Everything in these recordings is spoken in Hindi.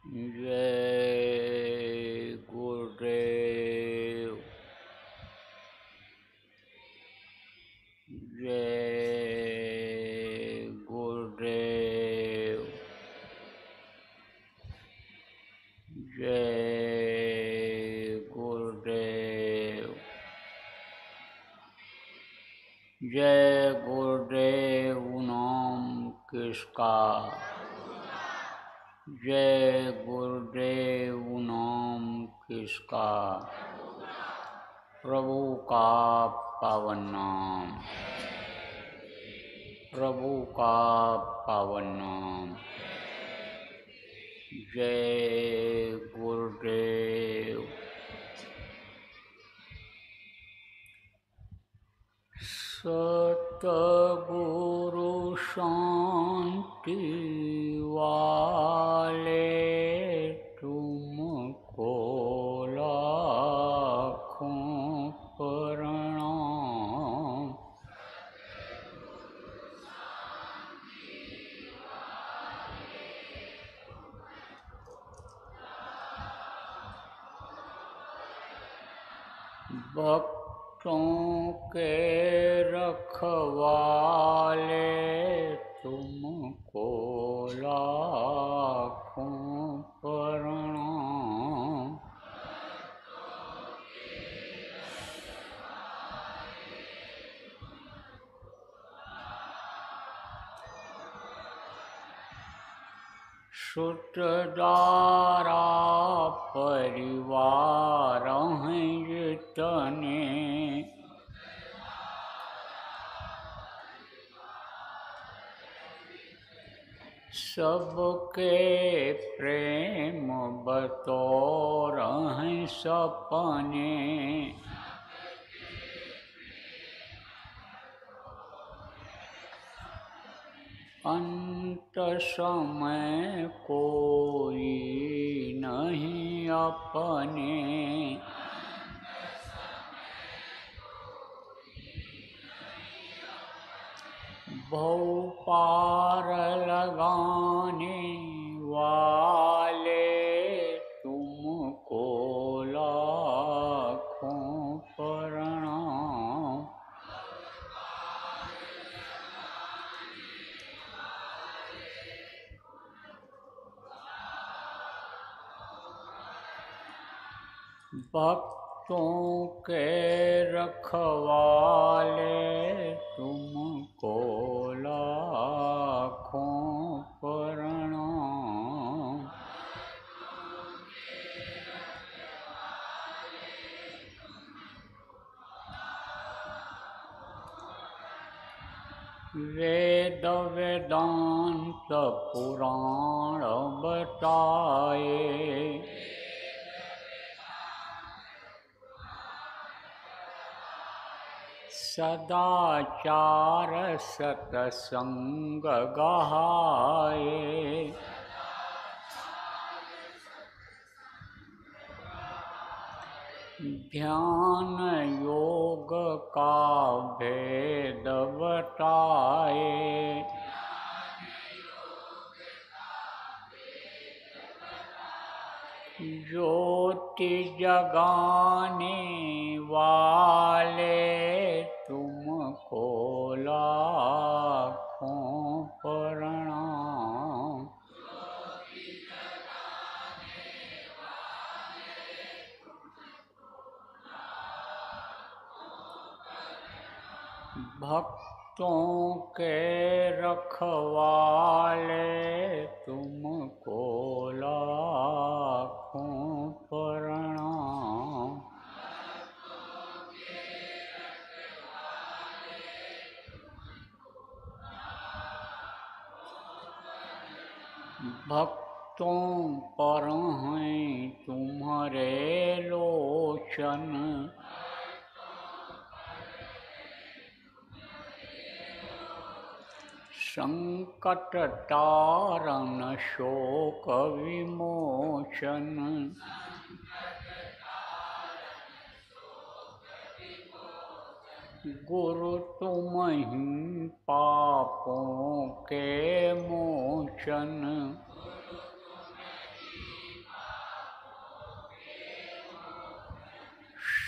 जय गुरुदेव। जय गुरुदेव। जय गुरुदेव। जय गुरुदेव नाम किसका, जय गुरुदेव नाम किसका, प्रभु का पावन नाम, प्रभु का पावन नाम। जय गुरुदेव। सतगुरु शांति वाले तुमको लाखों प्रणाम। भक्तों के रखवाले तुमको लाखों प्रणाम। सुतदारा परिवार हैं जितने, सबके प्रेम बतौर हैं सपने। अंत समय कोई नहीं अपने, भव पार लगाने वाले तुमको लाखों प्रणाम। भक्तों के रखवाले तुमको लाखों प्रणाम। वेद वेदांत पुराण बताए, सदाचार सतसंग गहाए। ध्यान योग का भेद बताए, ज्योति जगाने वाले तुमको लाखों प्रणाम। भक्तों के रखवाले तुमको लाखों प्रणाम। भक्तों पर हैं तुम्हारे लोचन, संकट तारण शोक विमोचन। गुरु तुम ही पापों के मोचन,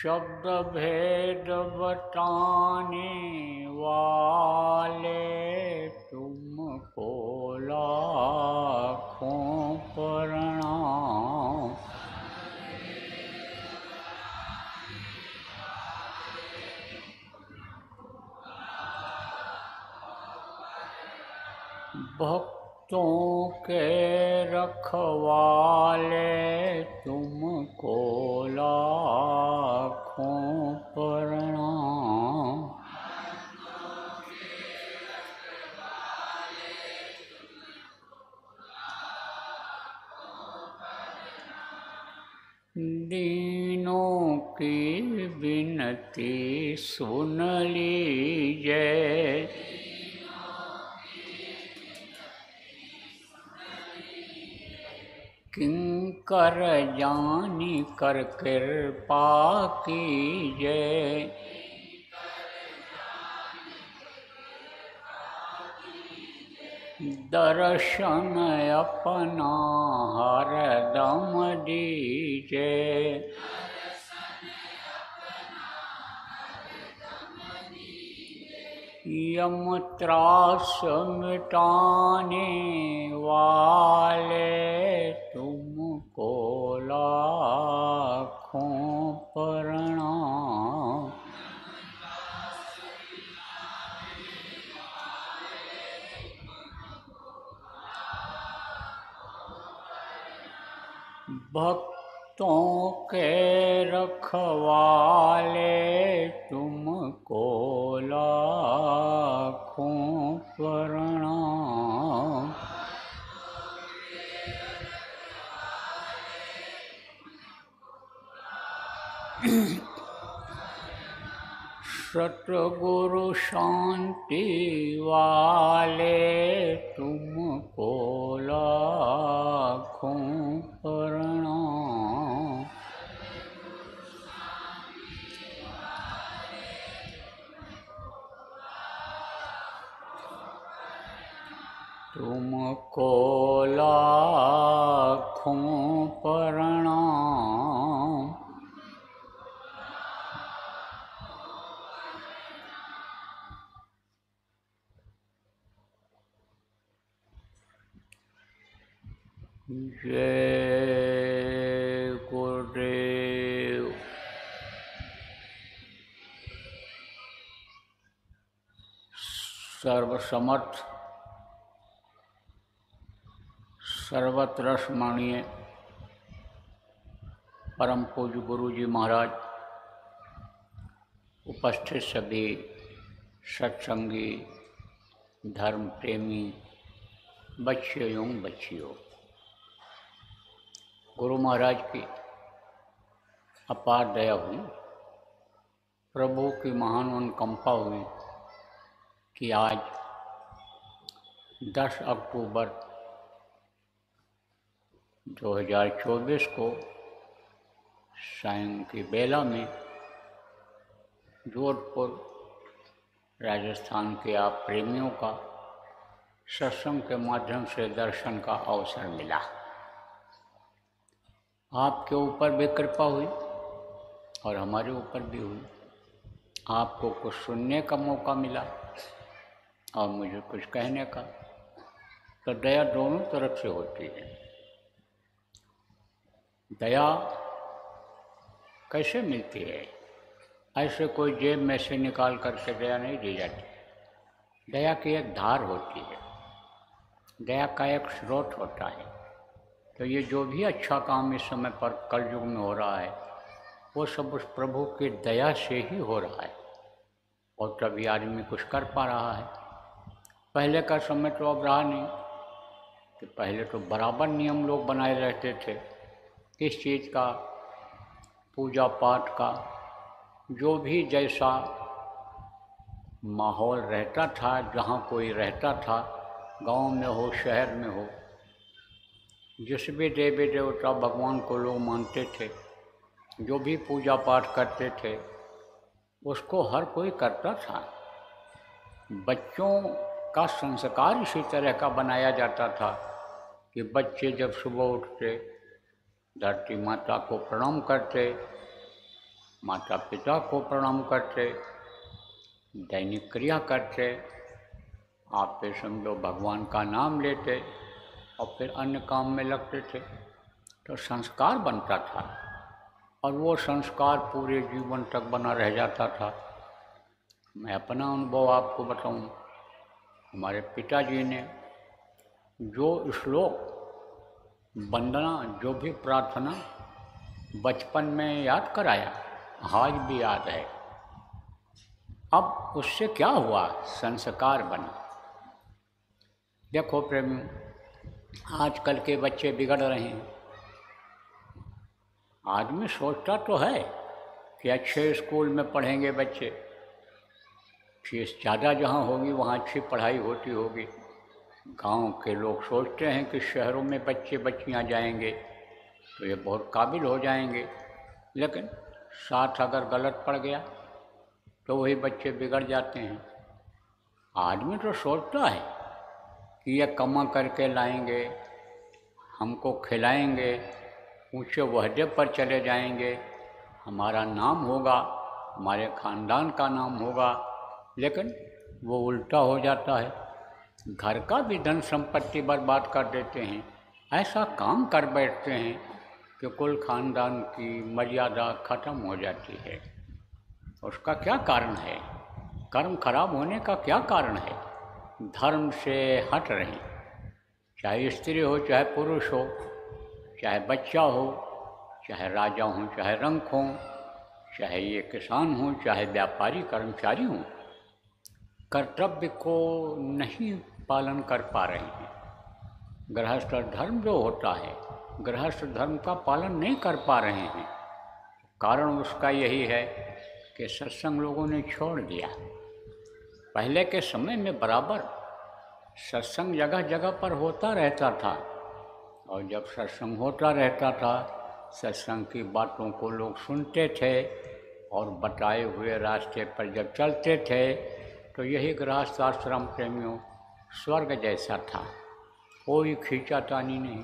शब्द भेद बताने वाले तुमको लाखों प्रणाम। भक्तों के रखवाले तुमको लाखों प्रणाम। दीनों की विनती सुन लीजिए, किंकर जानी कर कृपा कीजिए। दर्शन अपना हरदम दीजिए, यम त्रास मिटाने वाले तुमको लाखों प्रणाम। भक्तों के रखवाले तुमको लाखों प्रणाम। सतगुरु शांति वाले तुमको लाखों प्रणाम। तुमको लाखों प्रणाम। जय गुरुदेव। सर्वसमर्थ सर्वत्र स्मरणीय परम पूज्य गुरु जी महाराज, उपस्थित सभी सत्संगी धर्म प्रेमी बच्चे एवं बच्चियों, गुरु महाराज की अपार दया हुई, प्रभु की महान अनुकंपा हुई कि आज 10 अक्टूबर 2024 को सायं की बेला में जोधपुर राजस्थान के आप प्रेमियों का सत्संग के माध्यम से दर्शन का अवसर मिला। आपके ऊपर भी कृपा हुई और हमारे ऊपर भी हुई। आपको कुछ सुनने का मौका मिला और मुझे कुछ कहने का। तो दया दोनों तरफ से होती है। दया कैसे मिलती है? ऐसे कोई जेब में से निकाल करके दया नहीं दी जाती। दया की एक धार होती है, दया का एक स्रोत होता है। तो ये जो भी अच्छा काम इस समय पर कलयुग में हो रहा है, वो सब उस प्रभु की दया से ही हो रहा है और तभी आदमी कुछ कर पा रहा है। पहले का समय तो अब रहा नहीं कि पहले तो बराबर नियम लोग बनाए रहते थे। किस चीज़ का, पूजा पाठ का, जो भी जैसा माहौल रहता था, जहाँ कोई रहता था, गांव में हो शहर में हो, जिस भी देवी देवता भगवान को लोग मानते थे, जो भी पूजा पाठ करते थे, उसको हर कोई करता था। बच्चों का संस्कार इसी तरह का बनाया जाता था कि बच्चे जब सुबह उठते धरती माता को प्रणाम करते, माता पिता को प्रणाम करते, दैनिक क्रिया करते, आप पे समझो भगवान का नाम लेते और फिर अन्य काम में लगते थे, तो संस्कार बनता था और वो संस्कार पूरे जीवन तक बना रह जाता था। मैं अपना अनुभव आपको बताऊं, हमारे पिताजी ने जो श्लोक, वंदना, जो भी प्रार्थना बचपन में याद कराया, आज भी याद है। अब उससे क्या हुआ, संस्कार बना। देखो प्रेम, आजकल के बच्चे बिगड़ रहे हैं। आदमी सोचता तो है कि अच्छे स्कूल में पढ़ेंगे बच्चे, फीस ज़्यादा जहाँ होगी वहाँ अच्छी पढ़ाई होती होगी। गांव के लोग सोचते हैं कि शहरों में बच्चे बच्चियाँ जाएंगे तो ये बहुत काबिल हो जाएंगे, लेकिन साथ अगर गलत पड़ गया तो वही बच्चे बिगड़ जाते हैं। आदमी तो सोचता है कि ये कमा करके लाएंगे, हमको खिलाएंगे, ऊंचे ओहदे पर चले जाएंगे, हमारा नाम होगा, हमारे ख़ानदान का नाम होगा, लेकिन वो उल्टा हो जाता है। घर का भी धन संपत्ति बर्बाद कर देते हैं, ऐसा काम कर बैठते हैं कि कुल ख़ानदान की मर्यादा ख़त्म हो जाती है। उसका क्या कारण है? कर्म खराब होने का क्या कारण है? धर्म से हट रहे, चाहे स्त्री हो चाहे पुरुष हो, चाहे बच्चा हो, चाहे राजा हो चाहे रंक हो, चाहे ये किसान हो चाहे व्यापारी कर्मचारी हो, कर्तव्य को नहीं पालन कर पा रहे हैं। गृहस्थ धर्म जो होता है, गृहस्थ धर्म का पालन नहीं कर पा रहे हैं। कारण उसका यही है कि सत्संग लोगों ने छोड़ दिया। पहले के समय में बराबर सत्संग जगह जगह पर होता रहता था, और जब सत्संग होता रहता था, सत्संग की बातों को लोग सुनते थे और बताए हुए रास्ते पर जब चलते थे तो यही गृहस्थ आश्रम प्रेमियों स्वर्ग जैसा था। कोई खींचातानी नहीं,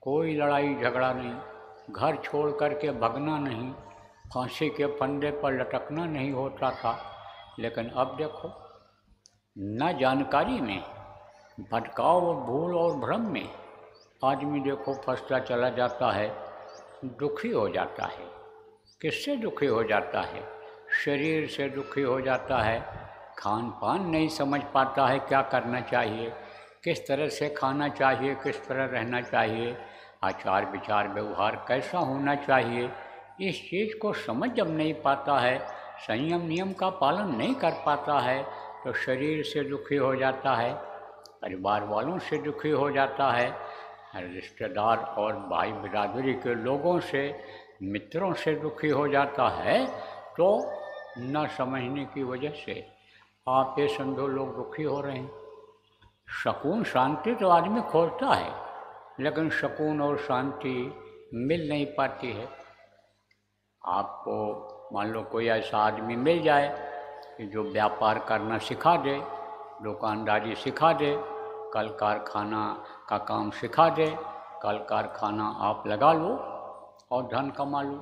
कोई लड़ाई झगड़ा नहीं, घर छोड़ करके भगना नहीं, फांसी के फंदे पर लटकना नहीं होता था। लेकिन अब देखो, न जानकारी में, भटकाव और भूल और भ्रम में आदमी देखो फंसता चला जाता है, दुखी हो जाता है। किससे दुखी हो जाता है? शरीर से दुखी हो जाता है। खान पान नहीं समझ पाता है, क्या करना चाहिए, किस तरह से खाना चाहिए, किस तरह रहना चाहिए, आचार विचार व्यवहार कैसा होना चाहिए, इस चीज़ को समझ जब नहीं पाता है, संयम नियम का पालन नहीं कर पाता है, तो शरीर से दुखी हो जाता है, परिवार वालों से दुखी हो जाता है, रिश्तेदार और भाई बिरादरी के लोगों से, मित्रों से दुखी हो जाता है। तो न समझने की वजह से आप ये समझो लोग दुखी हो रहे हैं। सुकून शांति तो आदमी खोजता है, लेकिन सुकून और शांति मिल नहीं पाती है। आपको मान लो कोई ऐसा आदमी मिल जाए कि जो व्यापार करना सिखा दे, दुकानदारी सिखा दे, कल कारखाना का काम सिखा दे, कल कारखाना आप लगा लो और धन कमा लो,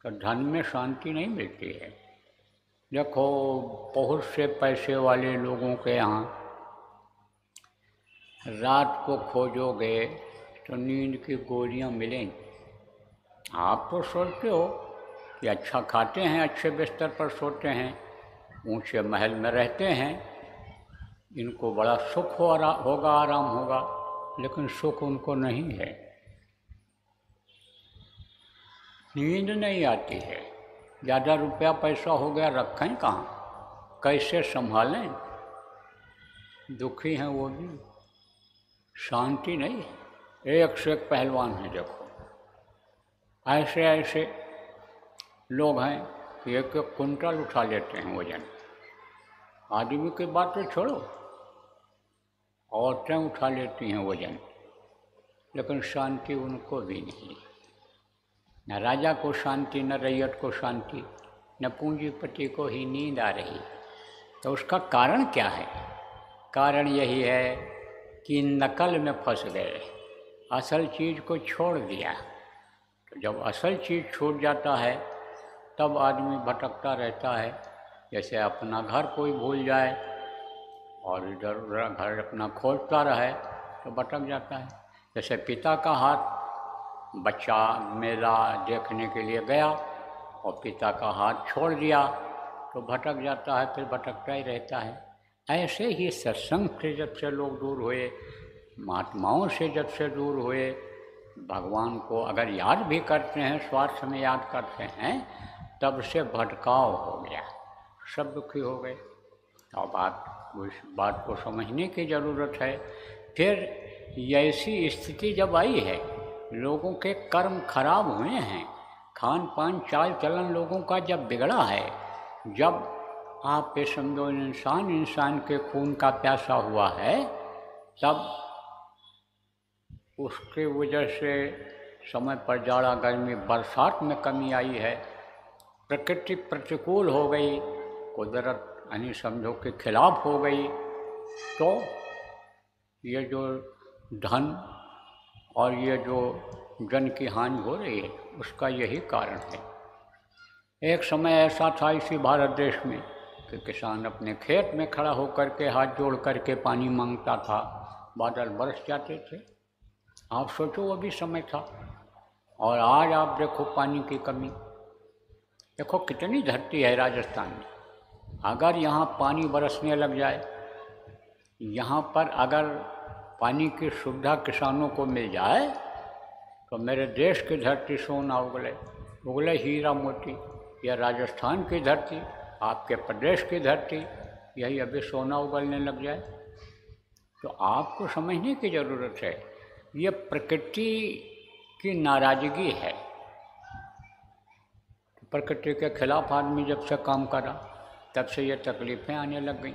तो धन में शांति नहीं मिलती है। देखो, बहुत से पैसे वाले लोगों के यहाँ रात को खोजोगे तो नींद की गोलियाँ मिलेंगी। आप तो सोचते हो कि अच्छा खाते हैं, अच्छे बिस्तर पर सोते हैं, ऊंचे महल में रहते हैं, इनको बड़ा सुख होगा, आराम होगा, लेकिन सुख उनको नहीं है। नींद नहीं आती है। ज़्यादा रुपया पैसा हो गया, रखें कहाँ, कैसे संभालें? दुखी हैं वो भी, शांति नहीं है। एक से एक पहलवान है। देखो, ऐसे ऐसे लोग हैं कि एक एक कुंटल उठा लेते हैं वजन। आदमी की बात तो छोड़ो, औरतें उठा लेती हैं वजन, लेकिन शांति उनको भी नहीं। न राजा को शांति, न रैयत को शांति, न पूंजीपति को ही नींद आ रही। तो उसका कारण क्या है? कारण यही है कि नकल में फंस गए, असल चीज़ को छोड़ दिया। तो जब असल चीज़ छूट जाता है तब आदमी भटकता रहता है। जैसे अपना घर कोई भूल जाए और इधर उधर घर अपना खोजता रहे तो भटक जाता है। जैसे पिता का हाथ, बच्चा मेला देखने के लिए गया और पिता का हाथ छोड़ दिया तो भटक जाता है, फिर भटकता ही रहता है। ऐसे ही सत्संग से जब से लोग दूर हुए, महात्माओं से जब से दूर हुए, भगवान को अगर याद भी करते हैं, स्वार्थ में याद करते हैं, तब से भटकाव हो गया, सब दुखी हो गए। अब उस बात को समझने की ज़रूरत है। फिर ऐसी स्थिति जब आई है, लोगों के कर्म खराब हुए हैं, खान पान चाल चलन लोगों का जब बिगड़ा है, जब आप पे समझो इंसान के खून का प्यासा हुआ है, तब उसके वजह से समय पर जाड़ा गर्मी बरसात में कमी आई है, प्रकृति प्रतिकूल हो गई, कुदरत यानी समझो के खिलाफ हो गई, तो ये जो धन और ये जो जन की हानि हो रही है उसका यही कारण है। एक समय ऐसा था इसी भारत देश में कि किसान अपने खेत में खड़ा होकर के हाथ जोड़ करके पानी मांगता था, बादल बरस जाते थे। आप सोचो वो भी समय था। और आज आप देखो पानी की कमी, देखो कितनी धरती है राजस्थान में। अगर यहाँ पानी बरसने लग जाए, यहाँ पर अगर पानी की सुविधा किसानों को मिल जाए, तो मेरे देश की धरती सोना उगले, उगले हीरा मोती। यह राजस्थान की धरती, आपके प्रदेश की धरती, यही अभी सोना उगलने लग जाए। तो आपको समझने की ज़रूरत है, ये प्रकृति की नाराज़गी है। प्रकृति के खिलाफ आदमी जब से काम करा, तब से ये तकलीफ़ें आने लग गई।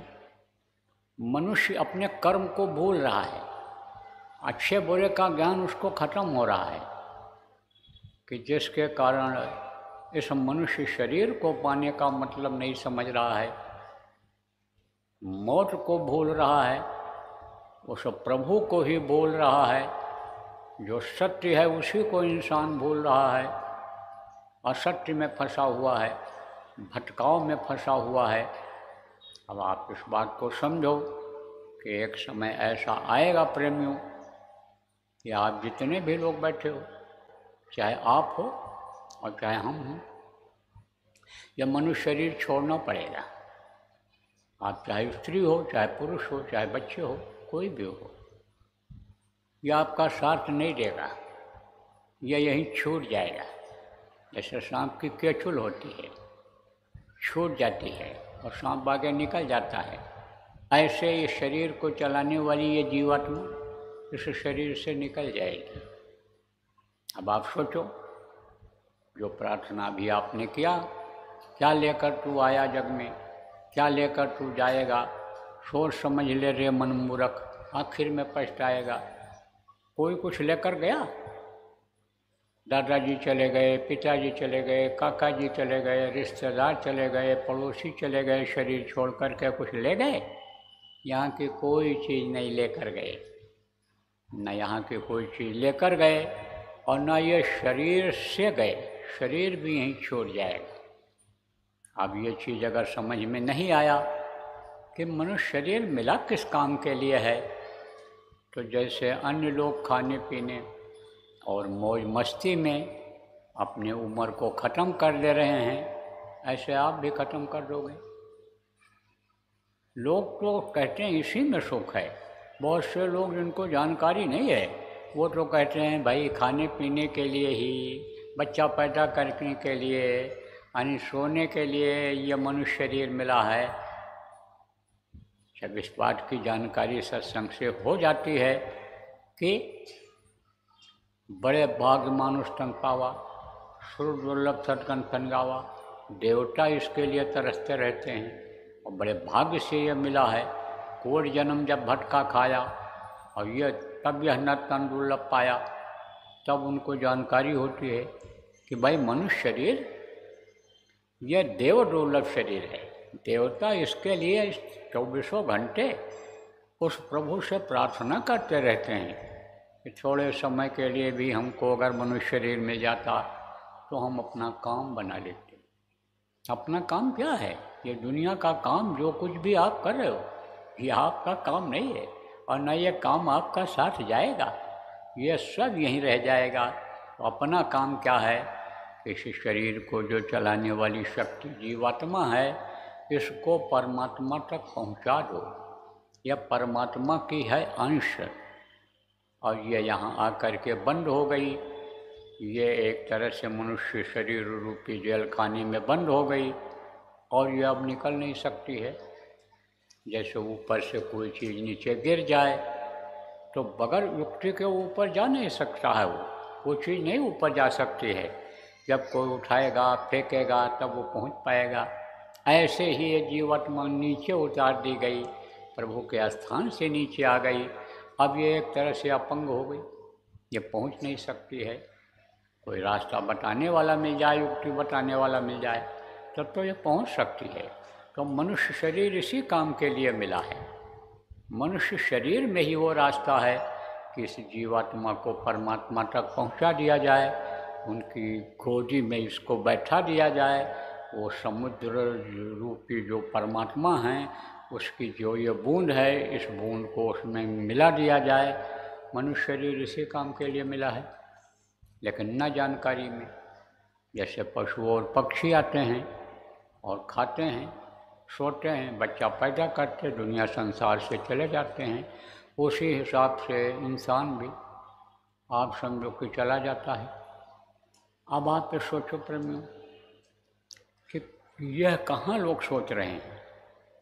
मनुष्य अपने कर्म को भूल रहा है, अच्छे बुरे का ज्ञान उसको खत्म हो रहा है, कि जिसके कारण इस मनुष्य शरीर को पाने का मतलब नहीं समझ रहा है, मौत को भूल रहा है, उस प्रभु को ही भूल रहा है। जो सत्य है उसी को इंसान भूल रहा है, असत्य में फंसा हुआ है, भटकाव में फंसा हुआ है। अब आप इस बात को समझो कि एक समय ऐसा आएगा प्रेमियों, कि आप जितने भी लोग बैठे हो, चाहे आप हो और चाहे हम हों, यह मनुष्य शरीर छोड़ना पड़ेगा। आप चाहे स्त्री हो, चाहे पुरुष हो, चाहे बच्चे हो, कोई भी हो, यह आपका साथ नहीं देगा, यह यहीं छूट जाएगा। जैसे सांप की केचुल होती है, छूट जाती है और सांप आगे निकल जाता है, ऐसे ये शरीर को चलाने वाली ये जीवात्मा इस शरीर से निकल जाएगी। अब आप सोचो, जो प्रार्थना भी आपने किया, क्या लेकर तू आया जग में, क्या लेकर तू जाएगा, सोच समझ ले रे मन मूर्ख, आखिर में पछताएगा। कोई कुछ लेकर गया? दादाजी चले गए, पिताजी चले गए, काका जी चले गए, रिश्तेदार चले गए, पड़ोसी चले गए, शरीर छोड़ कर के कुछ ले गए? यहाँ की कोई चीज़ नहीं लेकर गए, न यहाँ की कोई चीज़ लेकर गए और न ये शरीर से गए, शरीर भी यहीं छूट जाएगा। अब ये चीज़ अगर समझ में नहीं आया कि मनुष्य शरीर मिला किस काम के लिए है, तो जैसे अन्य लोग खाने पीने और मौज मस्ती में अपने उम्र को ख़त्म कर दे रहे हैं, ऐसे आप भी ख़त्म कर दोगे। लोग तो कहते हैं इसी में सुख है। बहुत से लोग जिनको जानकारी नहीं है, वो तो कहते हैं भाई खाने पीने के लिए ही, बच्चा पैदा करने के लिए, यानी सोने के लिए ये मनुष्य शरीर मिला है। जब इस बात की जानकारी सत्संग से हो जाती है कि बड़े भाग्य मानुष तन पावा, सुर दुर्लभ सतकन तन गावा, देवता इसके लिए तरसते रहते हैं और बड़े भाग्य से यह मिला है। कोट जन्म जब भटका खाया और यह तब यह न तन दुर्लभ पाया, तब उनको जानकारी होती है कि भाई मनुष्य शरीर यह देव दुर्लभ शरीर है। देवता इसके लिए 24 घंटे उस प्रभु से प्रार्थना करते रहते हैं कि थोड़े समय के लिए भी हमको अगर मनुष्य शरीर मिल जाता तो हम अपना काम बना लेते। अपना काम क्या है? ये दुनिया का काम जो कुछ भी आप कर रहे हो, ये आपका काम नहीं है, और न ये काम आपका साथ जाएगा, ये सब यहीं रह जाएगा। तो अपना काम क्या है? इस शरीर को जो चलाने वाली शक्ति जीवात्मा है, इसको परमात्मा तक पहुंचा दो। यह परमात्मा की है अंश, और ये यहाँ आकर के बंद हो गई। ये एक तरह से मनुष्य शरीर रूपी जेल खाने में बंद हो गई, और ये अब निकल नहीं सकती है। जैसे ऊपर से कोई चीज़ नीचे गिर जाए तो बगैर युक्ति के ऊपर जा नहीं सकता है, वो चीज़ नहीं ऊपर जा सकती है। जब कोई उठाएगा फेंकेगा तब वो पहुंच पाएगा। ऐसे ही ये जीवात्मा नीचे उतार दी गई, प्रभु के स्थान से नीचे आ गई। अब ये एक तरह से अपंग हो गई, ये पहुंच नहीं सकती है। कोई रास्ता बताने वाला मिल जाए, युक्ति बताने वाला मिल जाए, तब तो ये पहुंच सकती है। तो मनुष्य शरीर इसी काम के लिए मिला है। मनुष्य शरीर में ही वो रास्ता है कि इस जीवात्मा को परमात्मा तक पहुंचा दिया जाए, उनकी गोदी में इसको बैठा दिया जाए। वो समुद्र रूपी जो परमात्मा हैं, उसकी जो ये बूंद है, इस बूंद को उसमें मिला दिया जाए। मनुष्य शरीर इसी काम के लिए मिला है, लेकिन न जानकारी में। जैसे पशु और पक्षी आते हैं और खाते हैं, सोते हैं, बच्चा पैदा करते, दुनिया संसार से चले जाते हैं, उसी हिसाब से इंसान भी आप समझो कि चला जाता है। अब आप पे सोचो प्रेमियों कि यह कहाँ लोग सोच रहे हैं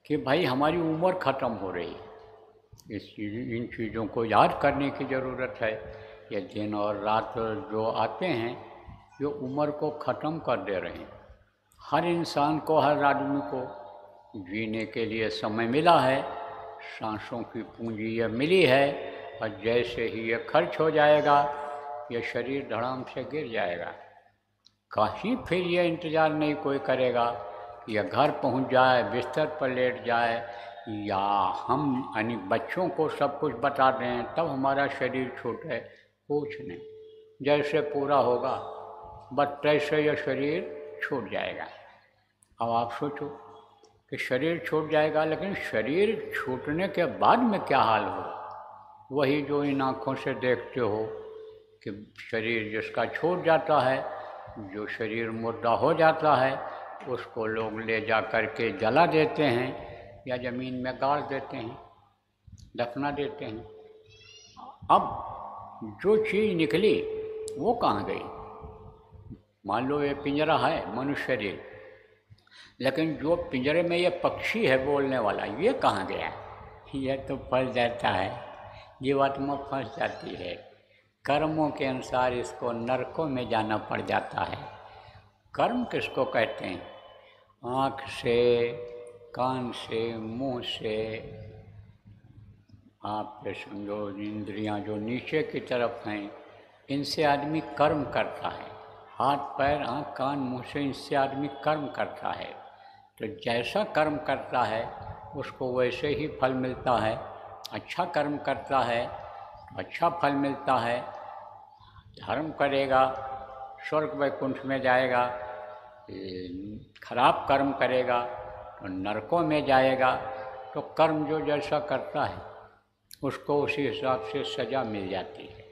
कि भाई हमारी उम्र ख़त्म हो रही है, इन चीज़ों को याद करने की ज़रूरत है। ये दिन और रात जो आते हैं, ये उम्र को ख़त्म कर दे रहे हैं। हर इंसान को, हर आदमी को जीने के लिए समय मिला है, सांसों की पूंजी ये मिली है, और जैसे ही ये खर्च हो जाएगा, ये शरीर धड़ाम से गिर जाएगा। कहीं फिर ये इंतज़ार नहीं कोई करेगा कि यह घर पहुंच जाए, बिस्तर पर लेट जाए, या हम यानी बच्चों को सब कुछ बता दें तब हमारा शरीर छूटे। कुछ नहीं, जैसे पूरा होगा बस तैसे यह शरीर छूट जाएगा। अब आप सोचो कि शरीर छूट जाएगा, लेकिन शरीर छूटने के बाद में क्या हाल हो? वही जो इन आँखों से देखते हो कि शरीर जिसका छूट जाता है, जो शरीर मुर्दा हो जाता है, उसको लोग ले जा कर के जला देते हैं या ज़मीन में गाड़ देते हैं, दफना देते हैं। अब जो चीज़ निकली वो कहाँ गई? मान लो ये पिंजरा है मनुष्य शरीर, लेकिन जो पिंजरे में ये पक्षी है बोलने वाला, ये कहाँ गया? यह तो फंस जाता है, जीवात्मा फंस जाती है। कर्मों के अनुसार इसको नरकों में जाना पड़ जाता है। कर्म किसको कहते हैं? आँख से, कान से, मुंह से, आप ये समझो इंद्रियां जो नीचे की तरफ हैं, इनसे आदमी कर्म करता है। हाथ पैर आँख कान मुँह से इनसे आदमी कर्म करता है। तो जैसा कर्म करता है उसको वैसे ही फल मिलता है। अच्छा कर्म करता है तो अच्छा फल मिलता है। धर्म करेगा स्वर्ग वैकुंठ में जाएगा, खराब कर्म करेगा तो नरकों में जाएगा। तो कर्म जो जैसा करता है उसको उसी हिसाब से सज़ा मिल जाती है।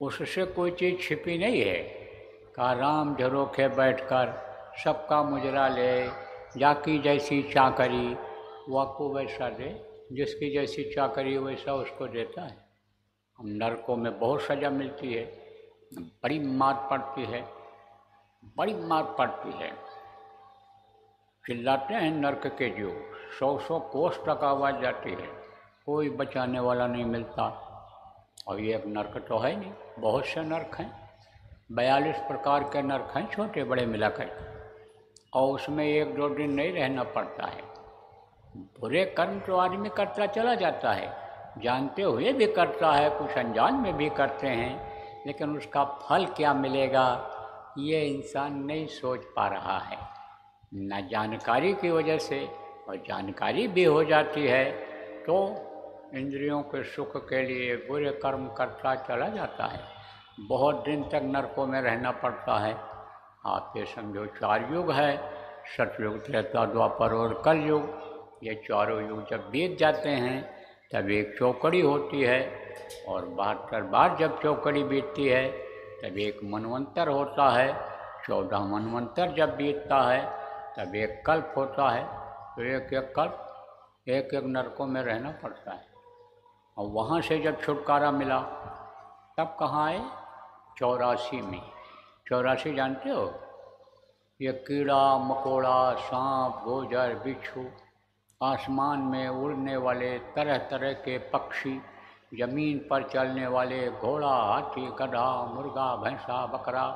उससे कोई चीज़ छिपी नहीं है। का राम झरोखे बैठकर सबका मुजरा ले, जाकी जैसी चाकरी वाको वैसा दे। जिसकी जैसी चाकरी वैसा उसको देता है। हम नरकों में बहुत सज़ा मिलती है, बड़ी मार पड़ती है, बड़ी मार पड़ती है। चिल्लाते हैं नरक के जीव, 100-100 कोस तक आवाज़ जाती है, कोई बचाने वाला नहीं मिलता। और ये एक नरक तो है नहीं, बहुत से नरक हैं, 42 प्रकार के नरक हैं छोटे बड़े मिलाकर, और उसमें 1-2 दिन नहीं रहना पड़ता है। बुरे कर्म तो आदमी करता चला जाता है, जानते हुए भी करता है, कुछ अनजान में भी करते हैं, लेकिन उसका फल क्या मिलेगा ये इंसान नहीं सोच पा रहा है। न जानकारी की वजह से, और जानकारी भी हो जाती है तो इंद्रियों के सुख के लिए बुरे कर्म करता चला जाता है। बहुत दिन तक नरकों में रहना पड़ता है। आप ये समझो 4 युग है, सतयुग, त्रेता, द्वापर और कलयुग। ये चारों युग जब बीत जाते हैं तब एक चौकड़ी होती है, और 72 बार जब चौकड़ी बीतती है तब एक मनवंतर होता है। 14 मनवंतर जब बीतता है तब एक कल्प होता है। तो एक एक कल्प एक एक नरकों में रहना पड़ता है, और वहाँ से जब छुटकारा मिला तब कहाँ आए? 84 में। 84 जानते हो? ये कीड़ा मकोड़ा, सांप, गोजर, बिच्छू, आसमान में उड़ने वाले तरह तरह के पक्षी, जमीन पर चलने वाले घोड़ा, हाथी, गधा, मुर्गा, भैंसा, बकरा,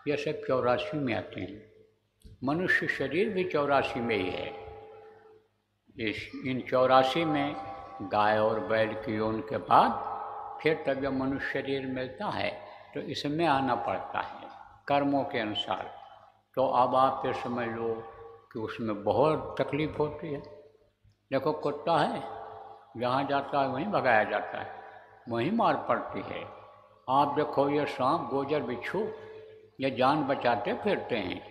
ये सब 84 में आते हैं। मनुष्य शरीर भी 84 में ही है। इन 84 में गाय और बैल की योनि के बाद फिर तब जब मनुष्य शरीर मिलता है तो इसमें आना पड़ता है कर्मों के अनुसार। तो अब आप ये समझ लो कि उसमें बहुत तकलीफ होती है। देखो कुत्ता है, जहाँ जाता है वहीं भगाया जाता है, वहीं मार पड़ती है। आप देखो ये सांप, गोजर, बिच्छू, ये जान बचाते फिरते हैं।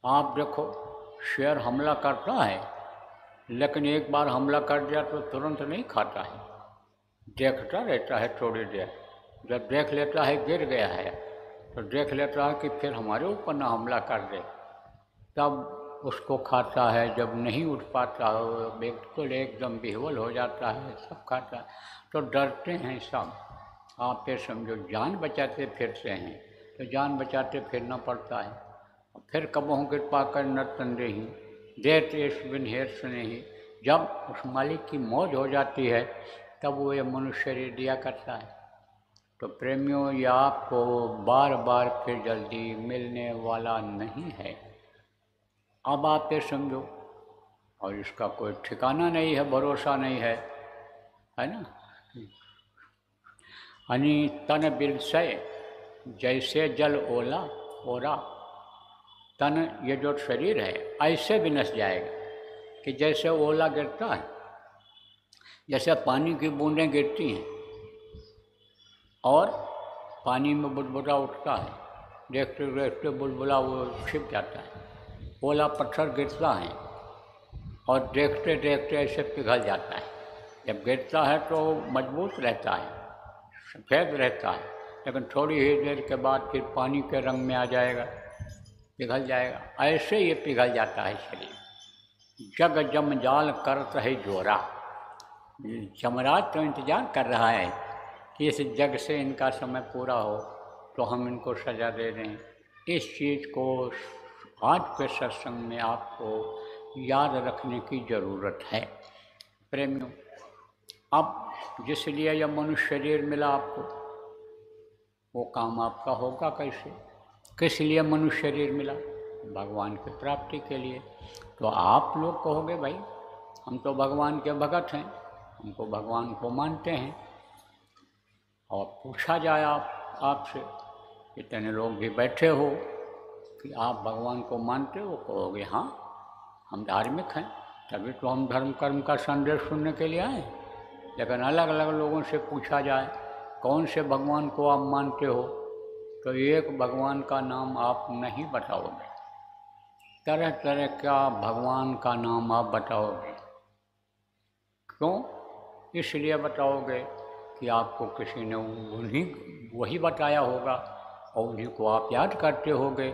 आप देखो शेर हमला करता है, लेकिन एक बार हमला कर दिया तो तुरंत नहीं खाता है, देखता रहता है थोड़ी देर। जब देख लेता है गिर गया है तो देख लेता है कि फिर हमारे ऊपर ना हमला कर दे, तब उसको खाता है। जब नहीं उठ पाता हो, बिल्कुल एकदम बेहोश हो जाता है, सब खाता है। तो डरते हैं सब। आप फिर समझो जान बचाते फिरते हैं, तो जान बचाते फिरना पड़ता है। फिर कबहू कृपा कर न तंदेही देते बिन हेर स्नेही। जब उस मालिक की मौज हो जाती है तब वो ये मनुष्य शरीर दिया करता है। तो प्रेमियों, ये आपको बार बार फिर जल्दी मिलने वाला नहीं है। अब आप ये समझो, और इसका कोई ठिकाना नहीं है, भरोसा नहीं है ना। अनि तन बिलसय जैसे जल ओला ओरा। तन, ये जो शरीर है ऐसे विनश जाएगा कि जैसे ओला गिरता है, जैसे पानी की बूंदें गिरती हैं और पानी में बुलबुला उठता है, देखते देखते बुलबुला वो छिप जाता है। ओला पत्थर गिरता है और देखते देखते ऐसे पिघल जाता है। जब गिरता है तो मजबूत रहता है, सफ़ेद रहता है, लेकिन थोड़ी ही देर के बाद फिर पानी के रंग में आ जाएगा, पिघल जाएगा। ऐसे ये पिघल जाता है शरीर। जग जमजाल करत है जोरा। जमराज तो इंतज़ार कर रहा है कि इस जग से इनका समय पूरा हो तो हम इनको सज़ा दे दें। इस चीज़ को आज के सत्संग में आपको याद रखने की ज़रूरत है। प्रेमियों, अब जिस लिए यह मनुष्य शरीर मिला आपको, वो काम आपका होगा कैसे? किस लिए मनुष्य शरीर मिला? भगवान की प्राप्ति के लिए। तो आप लोग कहोगे भाई हम तो भगवान के भगत हैं, हमको भगवान को मानते हैं। और पूछा जाए आपसे, इतने लोग भी बैठे हो कि आप भगवान को मानते हो, कहोगे हाँ हम धार्मिक हैं, तभी तो हम धर्म कर्म का संदेश सुनने के लिए आए। लेकिन अलग अलग लोगों से पूछा जाए कौन से भगवान को आप मानते हो, तो एक भगवान का नाम आप नहीं बताओगे, तरह तरह का भगवान का नाम आप बताओगे। क्यों? इसलिए बताओगे कि आपको किसी ने वही बताया होगा और उन्हीं को आप याद करते होगे,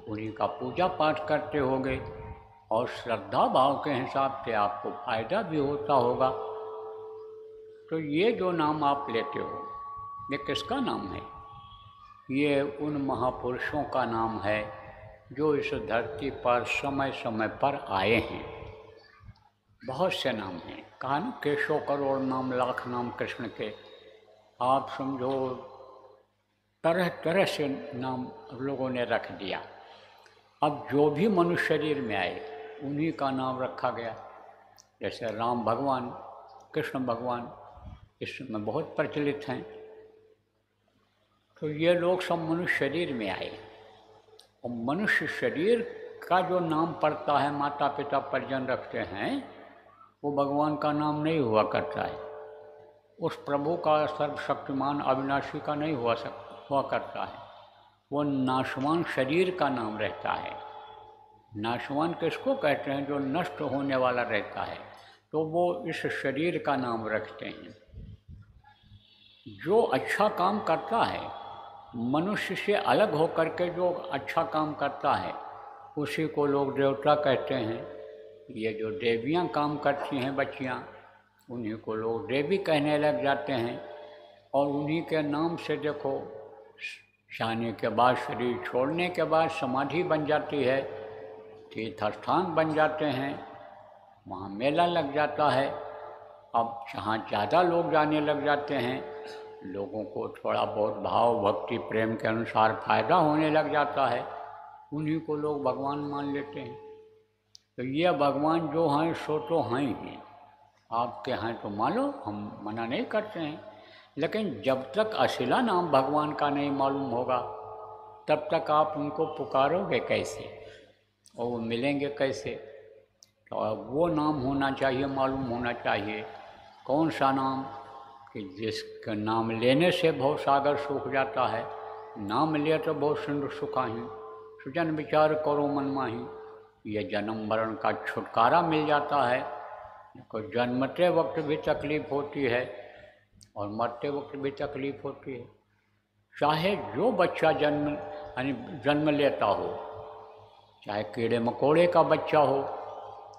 उन्हीं का पूजा पाठ करते होगे, और श्रद्धा भाव के हिसाब से आपको फायदा भी होता होगा। तो ये जो नाम आप लेते हो, ये किसका नाम है? ये उन महापुरुषों का नाम है जो इस धरती पर समय समय पर आए हैं। बहुत से नाम हैं, कहा ना, केशव करोड़ नाम लाख नाम कृष्ण के। आप समझो तरह तरह से नाम लोगों ने रख दिया। अब जो भी मनुष्य शरीर में आए उन्हीं का नाम रखा गया। जैसे राम भगवान, कृष्ण भगवान इसमें बहुत प्रचलित हैं। तो ये लोग सब मनुष्य शरीर में आए, और मनुष्य शरीर का जो नाम पड़ता है, माता पिता परिजन रखते हैं, वो भगवान का नाम नहीं हुआ करता है। उस प्रभु का, सर्वशक्तिमान अविनाशी का नहीं हुआ करता है। वो नाशवान शरीर का नाम रहता है। नाशवान किसको कहते हैं? जो नष्ट होने वाला रहता है, तो वो इस शरीर का नाम रखते हैं। जो अच्छा काम करता है, मनुष्य से अलग होकर के जो अच्छा काम करता है, उसी को लोग देवता कहते हैं। ये जो देवियाँ काम करती हैं बच्चियाँ, उन्हीं को लोग देवी कहने लग जाते हैं। और उन्हीं के नाम से देखो, जाने के बाद, शरीर छोड़ने के बाद समाधि बन जाती है, तीर्थ स्थान बन जाते हैं, वहाँ मेला लग जाता है। अब जहाँ ज़्यादा लोग जाने लग जाते हैं, लोगों को थोड़ा बहुत भाव भक्ति प्रेम के अनुसार फायदा होने लग जाता है, उन्हीं को लोग भगवान मान लेते हैं। तो ये भगवान जो हैं सो तो हैं ही, आपके हैं तो मान लो, हम मना नहीं करते हैं। लेकिन जब तक असला नाम भगवान का नहीं मालूम होगा, तब तक आप उनको पुकारोगे कैसे और वो मिलेंगे कैसे? तो अब वो नाम होना चाहिए, मालूम होना चाहिए। कौन सा नाम? कि जिसका नाम लेने से भव सागर सूख जाता है। नाम ले तो बहुत सिंधु सुखाही, सुजन विचार करो मन माही। ये जन्म मरण का छुटकारा मिल जाता है। को जन्मते वक्त भी तकलीफ़ होती है और मरते वक्त भी तकलीफ़ होती है। चाहे जो बच्चा जन्म लेता हो, चाहे कीड़े मकोड़े का बच्चा हो,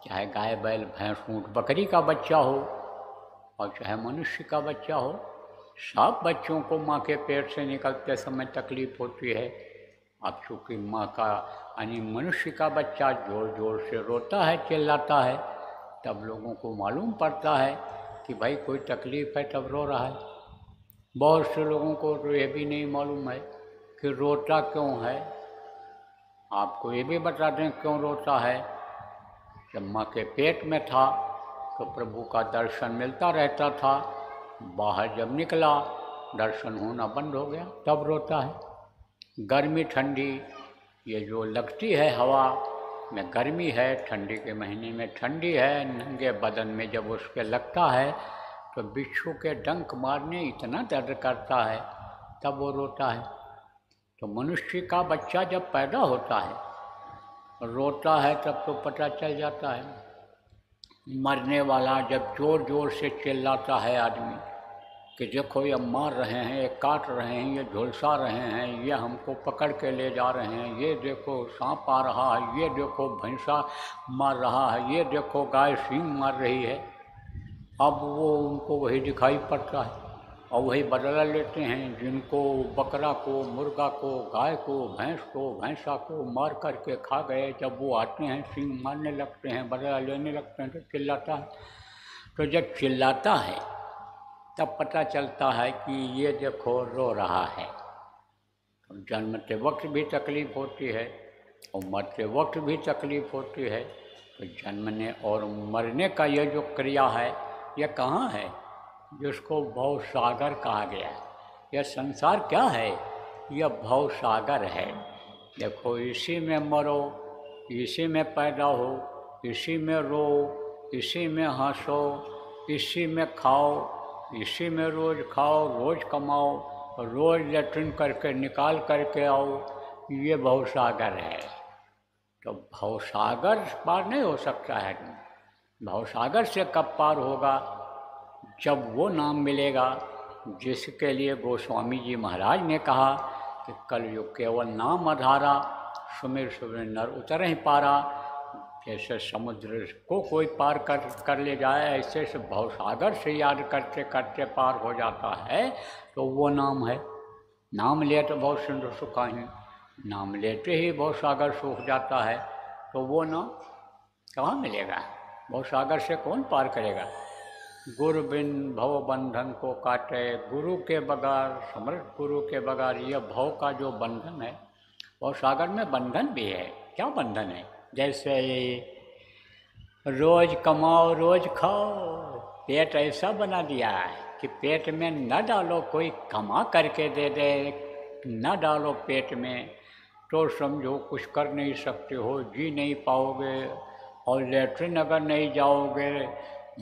चाहे गाय बैल भैंस ऊँट बकरी का बच्चा हो, और चाहे मनुष्य का बच्चा हो, सब बच्चों को माँ के पेट से निकलते समय तकलीफ़ होती है। अब चूँकि माँ का यानी मनुष्य का बच्चा जोर जोर से रोता है, चिल्लाता है, तब लोगों को मालूम पड़ता है कि भाई कोई तकलीफ़ है, तब रो रहा है। बहुत से लोगों को तो ये भी नहीं मालूम है कि रोता क्यों है। आपको ये भी बता दें क्यों रोता है। जब माँ के पेट में था तो प्रभु का दर्शन मिलता रहता था, बाहर जब निकला दर्शन होना बंद हो गया, तब रोता है। गर्मी ठंडी ये जो लगती है हवा में, गर्मी है, ठंडी के महीने में ठंडी है, नंगे बदन में जब उसके लगता है तो बिच्छू के डंक मारने इतना दर्द करता है, तब वो रोता है। तो मनुष्य का बच्चा जब पैदा होता है रोता है, तब तो पता चल जाता है। मरने वाला जब जोर जोर से चिल्लाता है आदमी कि देखो ये मार रहे हैं, ये काट रहे हैं, ये झुलसा रहे हैं, ये हमको पकड़ के ले जा रहे हैं, ये देखो सांप आ रहा है, ये देखो भैंसा मार रहा है, ये देखो गाय सींग मार रही है, अब वो उनको वही दिखाई पड़ता है और वही बदला लेते हैं। जिनको बकरा को, मुर्गा को, गाय को, भैंस को, भैंसा को मार करके खा गए, जब वो आते हैं सींग मारने लगते हैं, बदला लेने लगते हैं, तो चिल्लाता है। तो जब चिल्लाता है तब पता चलता है कि ये देखो रो रहा है। तो जन्मते वक्त भी तकलीफ़ होती है और मरते वक्त भी तकलीफ़ होती है। तो जन्मने और मरने का ये जो क्रिया है, यह कहाँ है? जिसको भव सागर कहा गया है। यह संसार क्या है? यह भव सागर है। देखो, इसी में मरो, इसी में पैदा हो, इसी में रो, इसी में हंसो, इसी में खाओ, इसी में रोज़ खाओ, रोज़ कमाओ, रोज़ लेट्रिन करके निकाल करके आओ, ये भव सागर है। तो भव सागर पार नहीं हो सकता है। भव सागर से कब पार होगा? जब वो नाम मिलेगा जिसके लिए गोस्वामी जी महाराज ने कहा कि कलयुग केवल नाम आधारा, सुमिर सुमिर नर उतर ही पारा। जैसे समुद्र को कोई पार कर ले जाए, ऐसे से भवसागर से याद करते करते पार हो जाता है। तो वो नाम है। नाम ले तो बहुत सिंधु सुखाही, नाम लेते ही भवसागर सूख जाता है। तो वो नाम कहाँ मिलेगा? भवसागर से कौन पार करेगा? गुरु बिन भव बंधन को काटे, गुरु के बगैर, समर्थ गुरु के बगैर, यह भव का जो बंधन है, और सागर में बंधन भी है। क्या बंधन है? जैसे रोज कमाओ रोज खाओ, पेट ऐसा बना दिया है कि पेट में न डालो, कोई कमा करके दे दे, न डालो पेट में तो समझो कुछ कर नहीं सकते हो, जी नहीं पाओगे। और लेट्रिन अगर नहीं जाओगे,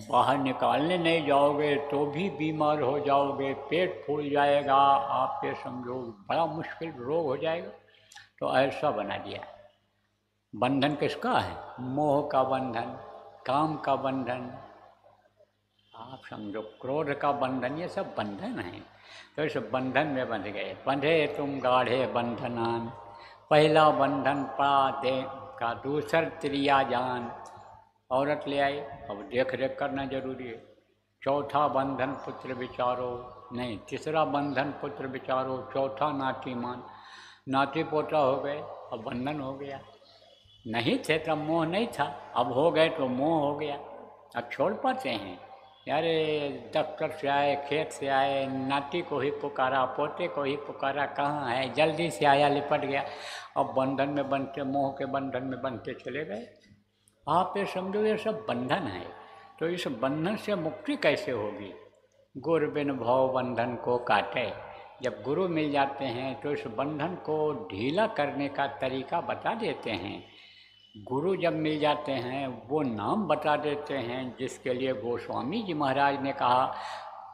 बाहर निकालने नहीं जाओगे तो भी बीमार हो जाओगे, पेट फूल जाएगा, आप ये समझो बड़ा मुश्किल रोग हो जाएगा। तो ऐसा बना दिया। बंधन किसका है? मोह का बंधन, काम का बंधन, आप समझो क्रोध का बंधन, ये सब बंधन है। तो इस बंधन में बंध गए। बंधे तुम गाढ़े बंधनान, पहला बंधन पड़ा दे का, दूसर त्रिया जान। औरत ले आई, अब देख रेख करना जरूरी है। चौथा बंधन पुत्र विचारो, नहीं तीसरा बंधन पुत्र विचारो, चौथा नातीमान, नाती पोता हो गए, अब बंधन हो गया। नहीं थे तब मोह नहीं था, अब हो गए तो मोह हो गया। अब छोड़ पाते हैं? यारे दफ्तर से आए, खेत से आए, नाती को ही पुकारा, पोते को ही पुकारा, कहाँ है, जल्दी से आया, लिपट गया। अब बंधन में बनते, मोह के बंधन में बनते चले गए। आप ये समझो ये सब बंधन है। तो इस बंधन से मुक्ति कैसे होगी? गुरु बिन भव बंधन को काटे। जब गुरु मिल जाते हैं तो इस बंधन को ढीला करने का तरीका बता देते हैं। गुरु जब मिल जाते हैं वो नाम बता देते हैं, जिसके लिए गोस्वामी जी महाराज ने कहा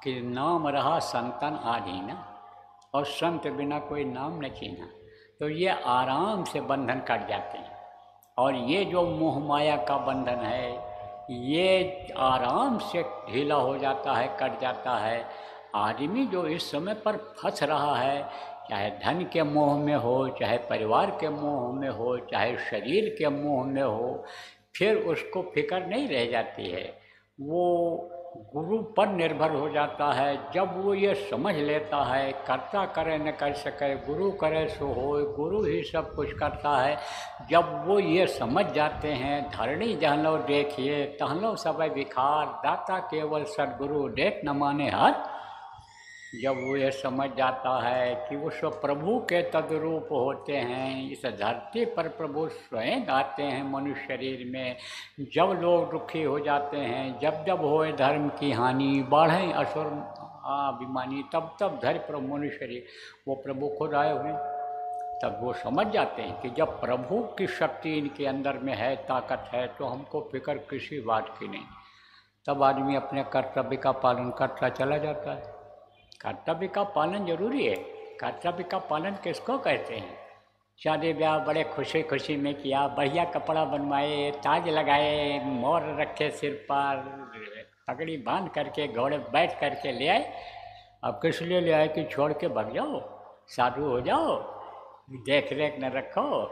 कि नाम रहा संतन आधीना, और संत बिना कोई नाम न चीना। तो ये आराम से बंधन कट जाते हैं। और ये जो मोह माया का बंधन है ये आराम से ढीला हो जाता है, कट जाता है। आदमी जो इस समय पर फंस रहा है, चाहे धन के मोह में हो, चाहे परिवार के मोह में हो, चाहे शरीर के मोह में हो, फिर उसको फिक्र नहीं रह जाती है। वो गुरु पर निर्भर हो जाता है। जब वो ये समझ लेता है, कर्ता करे न कर सके, गुरु करे सो होय, गुरु ही सब कुछ करता है। जब वो ये समझ जाते हैं, धरणी जहलो देखिए तहलो सब विखार, दाता केवल सदगुरु देख न माने हर। जब वो ये समझ जाता है कि वो सब प्रभु के तद्रूप होते हैं, इस धरती पर प्रभु स्वयं आते हैं मनुष्य शरीर में। जब लोग दुखी हो जाते हैं, जब जब होए धर्म की हानि, बढ़े असुर अभिमानी, तब तब धर प्रभु मनुष्य शरीर, वो प्रभु खुद आए हुए। तब वो समझ जाते हैं कि जब प्रभु की शक्ति इनके अंदर में है, ताकत है, तो हमको फिक्र किसी बात की नहीं। तब आदमी अपने कर्तव्य का पालन करता चला जाता है। कर्तव्य का पालन जरूरी है। कर्तव्य का पालन किसको कहते हैं? शादी ब्याह बड़े खुशी खुशी में किया, बढ़िया कपड़ा बनवाए, ताज लगाए, मोर रखे सिर पर, पगड़ी बांध करके घोड़े बैठ करके ले आए। अब किस लिए ले आए कि छोड़ के भाग जाओ, साधु हो जाओ, देख रेख न रखो।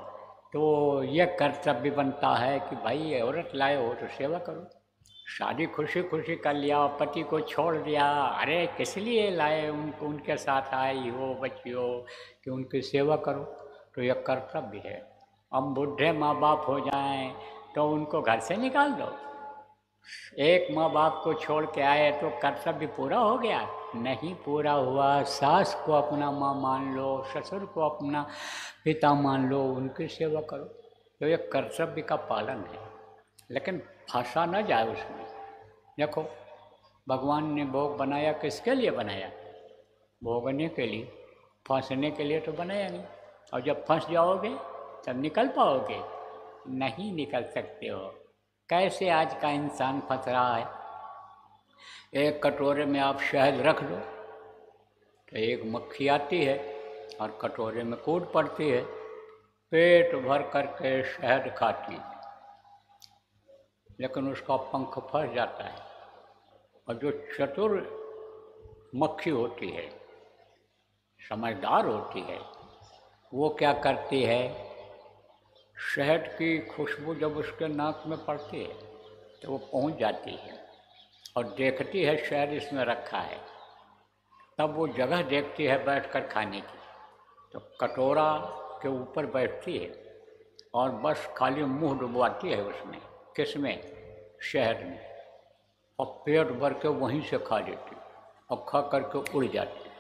तो ये कर्तव्य बनता है कि भाई औरत लाए हो तो सेवा करो। शादी खुशी खुशी कर लिया, पति को छोड़ दिया, अरे किस लिए लाए उनको, उनके साथ आई हो बच्चियों कि उनकी सेवा करो, तो यह कर्तव्य है। हम बूढ़े माँ बाप हो जाएं तो उनको घर से निकाल दो। एक माँ बाप को छोड़ के आए तो कर्तव्य पूरा हो गया? नहीं पूरा हुआ। सास को अपना माँ मान लो, ससुर को अपना पिता मान लो, उनकी सेवा करो। तो यह कर्तव्य का पालन है, लेकिन फंसा न जाए उसमें। देखो भगवान ने भोग बनाया, किसके लिए बनाया? भोगने के लिए, फंसने के लिए तो बनाया नहीं। और जब फंस जाओगे तब निकल पाओगे? नहीं निकल सकते हो। कैसे आज का इंसान फंस रहा है? एक कटोरे में आप शहद रख दो तो एक मक्खी आती है और कटोरे में कूद पड़ती है, पेट भर करके शहद खाती है, लेकिन उसका पंख फंस जाता है। और जो चतुर मक्खी होती है, समझदार होती है, वो क्या करती है? शहद की खुशबू जब उसके नाक में पड़ती है तो वो पहुंच जाती है और देखती है शहद इसमें रखा है। तब वो जगह देखती है बैठकर खाने की, तो कटोरा के ऊपर बैठती है और बस खाली मुंह डुबवाती है उसमें। किसमें? शहद में। और पेट भर के वहीं से खा लेती और खा करके उड़ जाती।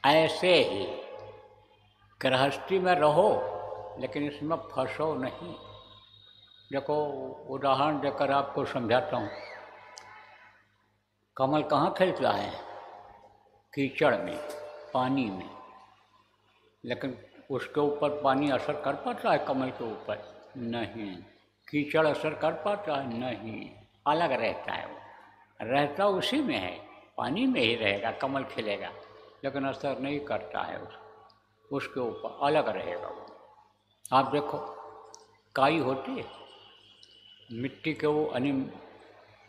ऐसे ही गृहस्थी में रहो लेकिन इसमें फंसो नहीं। देखो उदाहरण देकर आपको समझाता हूँ। कमल कहाँ खिलता है? कीचड़ में, पानी में। लेकिन उसके ऊपर पानी असर कर पाता है कमल के ऊपर? नहीं। कीचड़ असर कर पाता है? नहीं। अलग रहता है वो, रहता उसी में है, पानी में ही रहेगा, कमल खिलेगा, लेकिन असर नहीं करता है उसके ऊपर, अलग रहेगा वो। आप देखो, काई होती है, मिट्टी के वो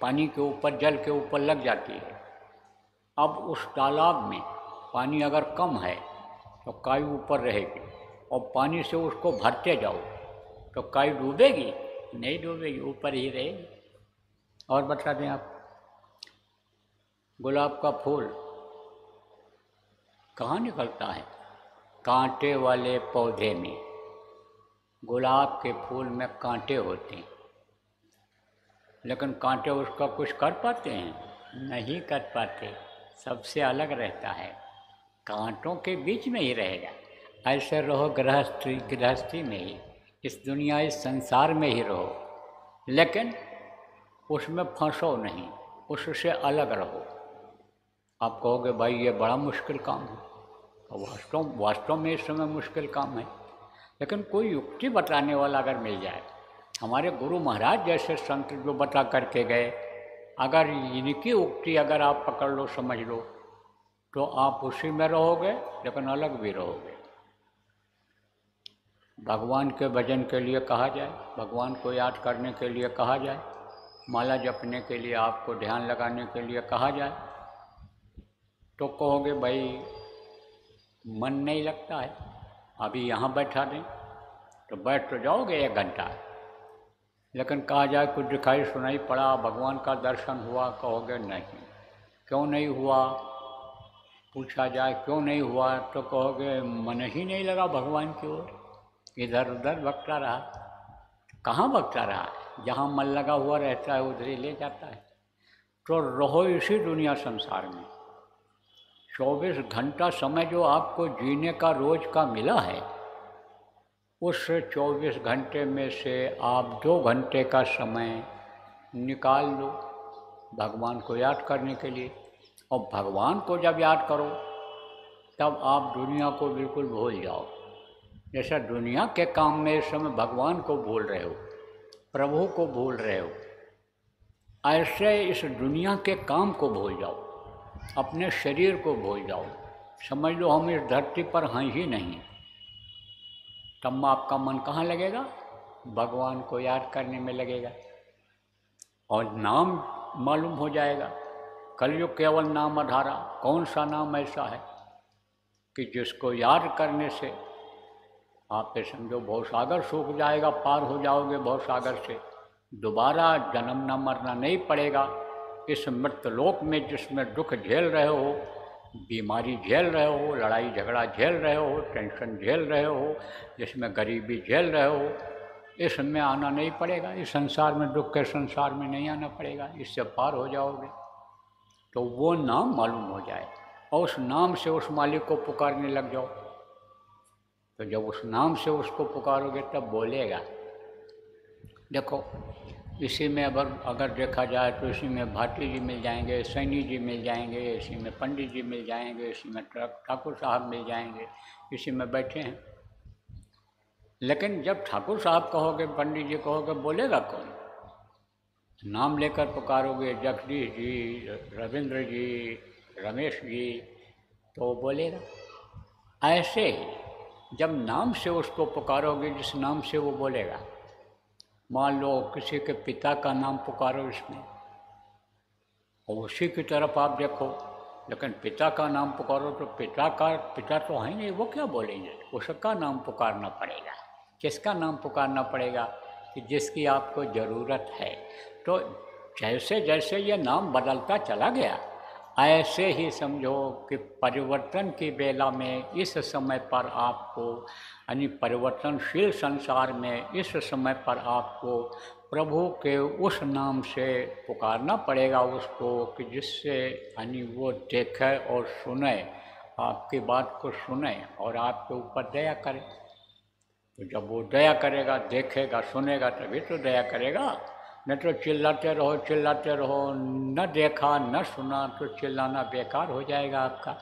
पानी के ऊपर, जल के ऊपर लग जाती है। अब उस तालाब में पानी अगर कम है तो काई ऊपर रहेगी, और पानी से उसको भरते जाओ तो काई डूबेगी? नहीं डूबेगी, ऊपर ही रहेगी। और बता दें आप, गुलाब का फूल कहाँ निकलता है? कांटे वाले पौधे में। गुलाब के फूल में कांटे होते हैं, लेकिन कांटे उसका कुछ कर पाते हैं? नहीं कर पाते, सबसे अलग रहता है, कांटों के बीच में ही रहेगा। ऐसे रहो गृहस्थी में ही, इस दुनिया, इस संसार में ही रहो, लेकिन उसमें फंसो नहीं, उससे अलग रहो। आप कहोगे भाई ये बड़ा मुश्किल काम है, और वास्तव में इस समय मुश्किल काम है, लेकिन कोई युक्ति बताने वाला अगर मिल जाए, हमारे गुरु महाराज जैसे संत जो बता करके गए, अगर इनकी उक्ति अगर आप पकड़ लो, समझ लो, तो आप उसी में रहोगे, लेकिन अलग भी रहोगे। भगवान के भजन के लिए कहा जाए, भगवान को याद करने के लिए कहा जाए, माला जपने के लिए, आपको ध्यान लगाने के लिए कहा जाए, तो कहोगे भाई मन नहीं लगता है, अभी यहाँ बैठा दें तो बैठ तो जाओगे 1 घंटा, लेकिन कहा जाए कुछ दिखाई सुनाई पड़ा, भगवान का दर्शन हुआ, कहोगे नहीं। क्यों नहीं हुआ? पूछा जाए क्यों नहीं हुआ तो कहोगे मन ही नहीं लगा भगवान की ओर, इधर उधर भटका रहा। कहाँ भटका रहा? जहाँ मन लगा हुआ रहता है उधर ही ले जाता है। तो रहो इसी दुनिया संसार में। 24 घंटा समय जो आपको जीने का रोज का मिला है, उस 24 घंटे में से आप 2 घंटे का समय निकाल लो भगवान को याद करने के लिए। और भगवान को जब याद करो तब आप दुनिया को बिल्कुल भूल जाओ। जैसा दुनिया के काम में इस समय भगवान को भूल रहे हो, प्रभु को भूल रहे हो, ऐसे इस दुनिया के काम को भूल जाओ, अपने शरीर को भूल जाओ। समझ लो हम इस धरती पर हैं ही नहीं, तब आपका मन कहाँ लगेगा? भगवान को याद करने में लगेगा, और नाम मालूम हो जाएगा। कलयुग केवल नाम आधारा। कौन सा नाम ऐसा है कि जिसको याद करने से आप पे समझो भवसागर सूख जाएगा, पार हो जाओगे भवसागर से, दोबारा जन्म न मरना नहीं पड़ेगा। इस मृत्यलोक में जिसमें दुख झेल रहे हो, बीमारी झेल रहे हो, लड़ाई झगड़ा झेल रहे हो, टेंशन झेल रहे हो, जिसमें गरीबी झेल रहे हो, इसमें आना नहीं पड़ेगा। इस संसार में, दुख के संसार में नहीं आना पड़ेगा, इससे पार हो जाओगे। तो वो नाम मालूम हो जाए और उस नाम से उस मालिक को पुकारने लग जाओ। तो जब उस नाम से उसको पुकारोगे तब बोलेगा। देखो इसी में अगर देखा जाए तो इसी में भाटी जी मिल जाएंगे, सैनी जी मिल जाएंगे, इसी में पंडित जी मिल जाएंगे, इसी में ठाकुर साहब मिल जाएंगे, इसी में बैठे हैं। लेकिन जब ठाकुर साहब कहोगे, पंडित जी कहोगे, बोलेगा कौन? नाम लेकर पुकारोगे जगदीश जी, रविंद्र जी, रमेश जी, तो बोलेगा। ऐसे ही जब नाम से उसको पुकारोगे, जिस नाम से वो बोलेगा, मान लो किसी के पिता का नाम पुकारो इसमें, और उसी की तरफ आप देखो, लेकिन पिता का नाम पुकारो तो पिता तो है नहीं, वो क्या बोलेंगे? उसका नाम पुकारना पड़ेगा। किसका नाम पुकारना पड़ेगा? कि जिसकी आपको ज़रूरत है। तो जैसे जैसे ये नाम बदलता चला गया, ऐसे ही समझो कि परिवर्तन की बेला में इस समय पर आपको, यानी परिवर्तनशील संसार में इस समय पर आपको प्रभु के उस नाम से पुकारना पड़ेगा उसको, कि जिससे यानी वो देखे और सुने, आपकी बात को सुने और आपके ऊपर दया करे। तो जब वो दया करेगा, देखेगा, सुनेगा, तभी तो दया करेगा। नहीं तो चिल्लाते रहो, न देखा न सुना तो चिल्लाना बेकार हो जाएगा आपका।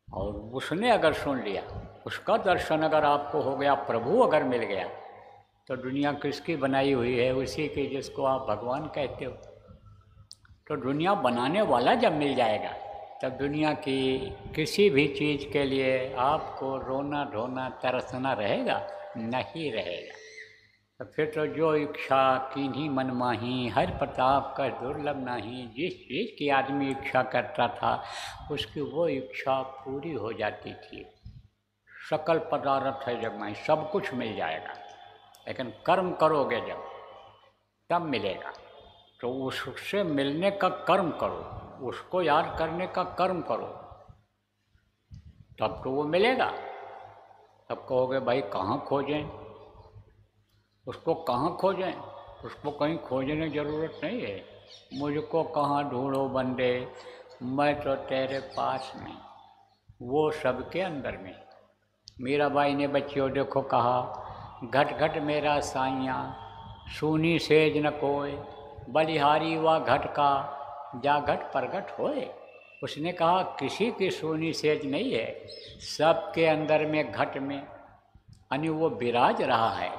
और उसने अगर सुन लिया, उसका दर्शन अगर आपको हो गया, प्रभु अगर मिल गया, तो दुनिया किसकी बनाई हुई है? उसी की, जिसको आप भगवान कहते हो। तो दुनिया बनाने वाला जब मिल जाएगा, तब दुनिया की किसी भी चीज़ के लिए आपको रोना धोना तरसना रहेगा? नहीं रहेगा। तो फिर तो जो इच्छा कीन्ही मन माही, हर प्रताप का दुर्लभ नाही। जिस चीज़ की आदमी इच्छा करता था उसकी वो इच्छा पूरी हो जाती थी। सकल पदार्थ है जग में, सब कुछ मिल जाएगा, लेकिन कर्म करोगे जब तब मिलेगा। तो उससे मिलने का कर्म करो, उसको याद करने का कर्म करो, तब तो वो मिलेगा। तब कहोगे भाई कहाँ खोजें, उसको कहाँ खोजें? उसको कहीं खोजने की ज़रूरत नहीं है। मुझको कहाँ ढूंढो बंदे, मैं तो तेरे पास में, वो सबके अंदर में। मीराबाई ने बच्चियों देखो कहा, घट घट मेरा साइयाँ, सूनी सेज न कोय, बलिहारी व घट का, जा घट प्रगट होए। उसने कहा किसी की सूनी सेज नहीं है, सबके अंदर में घट में यानी वो विराज रहा है।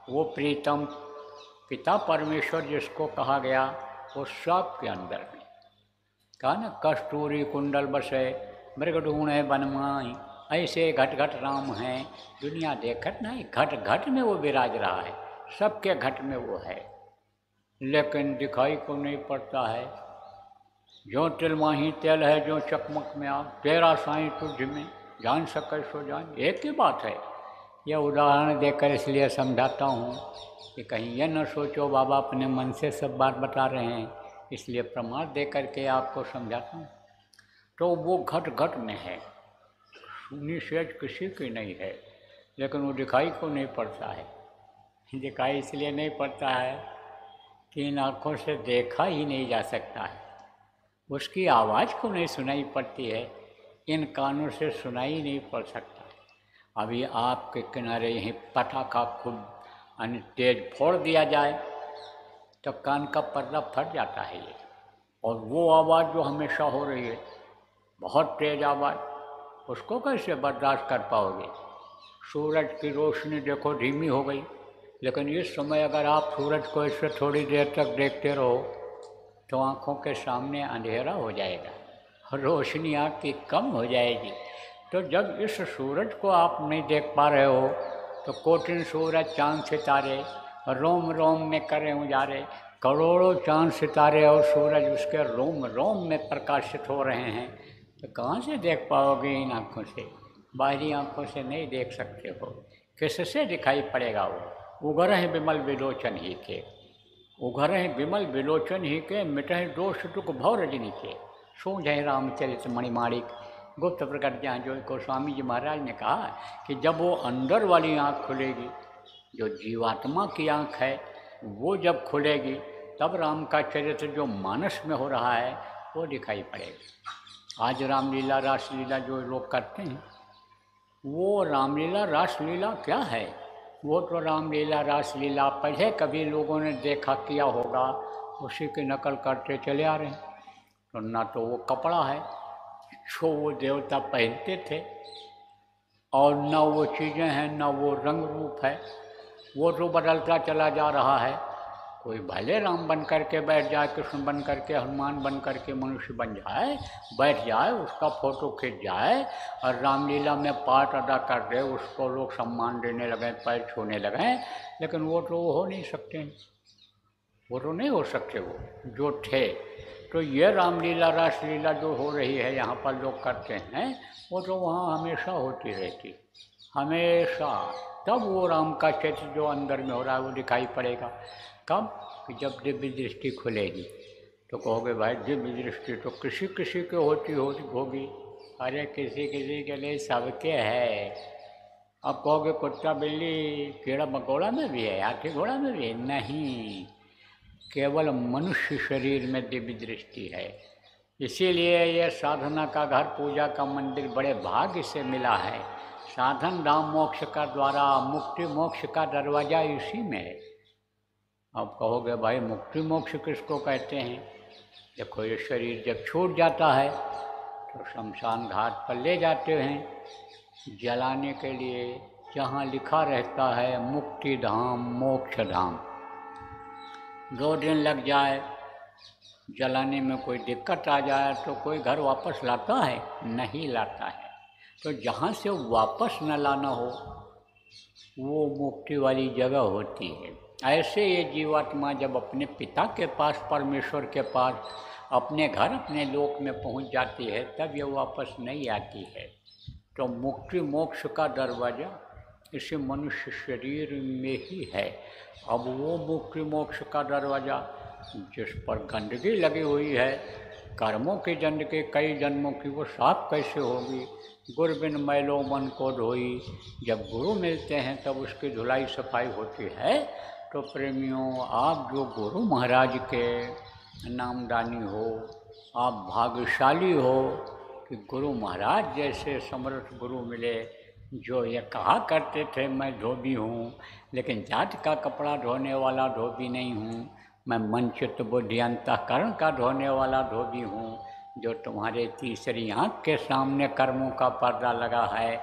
वो प्रीतम पिता परमेश्वर जिसको कहा गया वो सबके अंदर में। कहा ना, कस्तूरी कुंडल बसे मृग ढूंढे बनमाई, ऐसे घट घट राम हैं दुनिया देखत नहीं। घट घट में वो विराज रहा है, सबके घट में वो है, लेकिन दिखाई को नहीं पड़ता है। जो तिल माही तेल है, जो चकमक में आग, तेरा साईं तुझ में जान सके सो जान। एक ही बात है। यह उदाहरण देकर इसलिए समझाता हूँ कि कहीं यह न सोचो बाबा अपने मन से सब बात बता रहे हैं, इसलिए प्रमाण दे करके आपको समझाता हूँ। तो वो घट घट में है, सुनी सेज किसी की नहीं है, लेकिन वो दिखाई को नहीं पड़ता है। दिखाई इसलिए नहीं पड़ता है कि इन आँखों से देखा ही नहीं जा सकता है, उसकी आवाज़ को नहीं सुनाई पड़ती है, इन कानों से सुनाई नहीं पड़ सकता। अभी आपके किनारे यहीं पटाखा खूब तेज फोड़ दिया जाए तो कान का पर्दा फट जाता है ये। और वो आवाज़ जो हमेशा हो रही है, बहुत तेज आवाज़, उसको कैसे बर्दाश्त कर पाओगे? सूरज की रोशनी देखो धीमी हो गई, लेकिन इस समय अगर आप सूरज को इससे थोड़ी देर तक देखते रहो तो आँखों के सामने अंधेरा हो जाएगा, रोशनी आपकी कम हो जाएगी। तो जब इस सूरज को आप नहीं देख पा रहे हो तो कोटिन सूरज चांद सितारे रोम रोम में करें उजारे। करोड़ों चांद सितारे और सूरज उसके रोम रोम में प्रकाशित हो रहे हैं, तो कहाँ से देख पाओगे इन आँखों से? बाहरी आँखों से नहीं देख सकते हो, किससे दिखाई पड़ेगा? वो उगरह विमल विलोचन ही के, उघरह विमल विलोचन ही के, मिटह दोष दुख भव रजनी के, सूझे रामचरित मणिमाणिक। गुप्त प्रकट ज्ञान जो गोस्वामी जी महाराज ने कहा कि जब वो अंदर वाली आँख खुलेगी, जो जीवात्मा की आँख है वो जब खुलेगी, तब राम का चरित्र जो मानस में हो रहा है वो दिखाई पड़ेगा। आज रामलीला रासलीला जो लोग करते हैं, वो रामलीला रासलीला क्या है? वो तो रामलीला रासलीला पहले कभी लोगों ने देखा किया होगा, उसी की नकल करते चले आ रहे हैं। तो ना तो वो कपड़ा है जो वो देवता पहनते थे, और ना वो चीज़ें हैं, ना वो रंग रूप है, वो तो बदलता चला जा रहा है। कोई भले राम बन करके बैठ जाए, कृष्ण बन करके, हनुमान बन करके मनुष्य बन जाए, बैठ जाए, उसका फोटो खींच जाए और रामलीला में पार्ट अदा कर दे, उसको लोग सम्मान देने लगे, पैर छूने लगे, लेकिन वो तो हो नहीं सकते, वो तो नहीं हो सकते वो जो थे। तो ये रामलीला रासलीला जो हो रही है यहाँ पर लोग करते हैं, वो तो वहाँ हमेशा होती रहती, हमेशा। तब वो राम का चरित्र जो अंदर में हो रहा है वो दिखाई पड़ेगा। कब? कि जब दिव्य दृष्टि खुलेगी। तो कहोगे भाई दिव्य दृष्टि तो किसी किसी के होगी। अरे किसी किसी के लिए सबके है। अब कहोगे कुत्ता बिल्ली कीड़ा मकोड़ा में भी है, हाथी घोड़ा में भी है? नहीं, केवल मनुष्य शरीर में दिव्य दृष्टि है। इसीलिए यह साधना का घर, पूजा का मंदिर बड़े भाग्य से मिला है। साधन धाम मोक्ष का द्वारा, मुक्ति मोक्ष का दरवाजा इसी में है। अब कहोगे भाई मुक्ति मोक्ष किसको कहते हैं? देखो, ये शरीर जब छूट जाता है तो शमशान घाट पर ले जाते हैं जलाने के लिए, जहाँ लिखा रहता है मुक्ति धाम मोक्ष धाम। 2 दिन लग जाए जलाने में, कोई दिक्कत आ जाए तो कोई घर वापस लाता है? नहीं लाता है। तो जहाँ से वापस न लाना हो वो मुक्ति वाली जगह होती है। ऐसे ये जीवात्मा जब अपने पिता के पास, परमेश्वर के पास, अपने घर, अपने लोक में पहुंच जाती है, तब ये वापस नहीं आती है। तो मुक्ति मोक्ष का दरवाज़ा इसी मनुष्य शरीर में ही है। अब वो मुक्ति मोक्ष का दरवाज़ा जिस पर गंदगी लगी हुई है, कर्मों की गंदगी कई जन्मों की, वो साफ कैसे होगी? गुरु बिन मैलो मन को धोई। जब गुरु मिलते हैं तब उसकी धुलाई सफाई होती है। तो प्रेमियों, आप जो गुरु महाराज के नामदानी हो, आप भाग्यशाली हो कि गुरु महाराज जैसे समर्थ गुरु मिले, जो ये कहा करते थे मैं धोबी हूँ, लेकिन जात का कपड़ा धोने वाला धोबी नहीं हूँ, मैं मन चित्त बुद्धि अंतःकरण का धोने वाला धोबी हूँ। जो तुम्हारे तीसरी आँख के सामने कर्मों का पर्दा लगा है,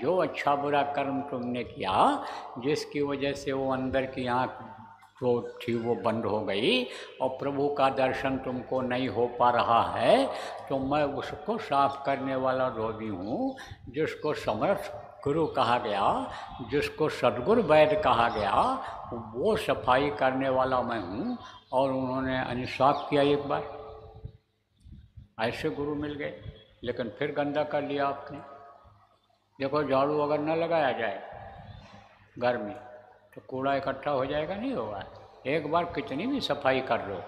जो अच्छा बुरा कर्म तुमने किया, जिसकी वजह से वो अंदर की आँख जो थी वो बंद हो गई और प्रभु का दर्शन तुमको नहीं हो पा रहा है, तो मैं उसको साफ करने वाला धोबी हूँ। जिसको समर्थ गुरु कहा गया, जिसको सद्गुरु वैद्य कहा गया, वो सफाई करने वाला मैं हूँ। और उन्होंने अनुसाप किया एक बार, ऐसे गुरु मिल गए, लेकिन फिर गंदा कर लिया आपने। देखो, झाड़ू अगर न लगाया जाए घर में तो कूड़ा इकट्ठा हो जाएगा, नहीं होगा। एक बार कितनी भी सफाई कर लो,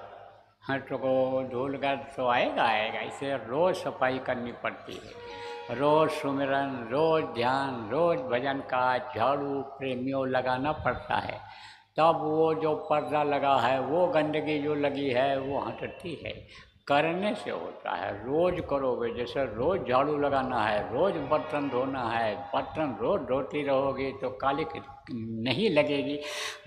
हाँ, तो धूल गर्द तो आएगा। इसे रोज़ सफाई करनी पड़ती है, रोज़ सुमिरन, रोज़ ध्यान, रोज़ भजन का झाड़ू प्रेमियों लगाना पड़ता है। तब वो जो पर्दा लगा है, वो गंदगी जो लगी है, वो हटती है। करने से होता है, रोज़ करोगे। जैसे रोज़ झाड़ू लगाना है, रोज़ बर्तन धोना है, बर्तन रोज़ धोती रहोगी तो काली नहीं लगेगी,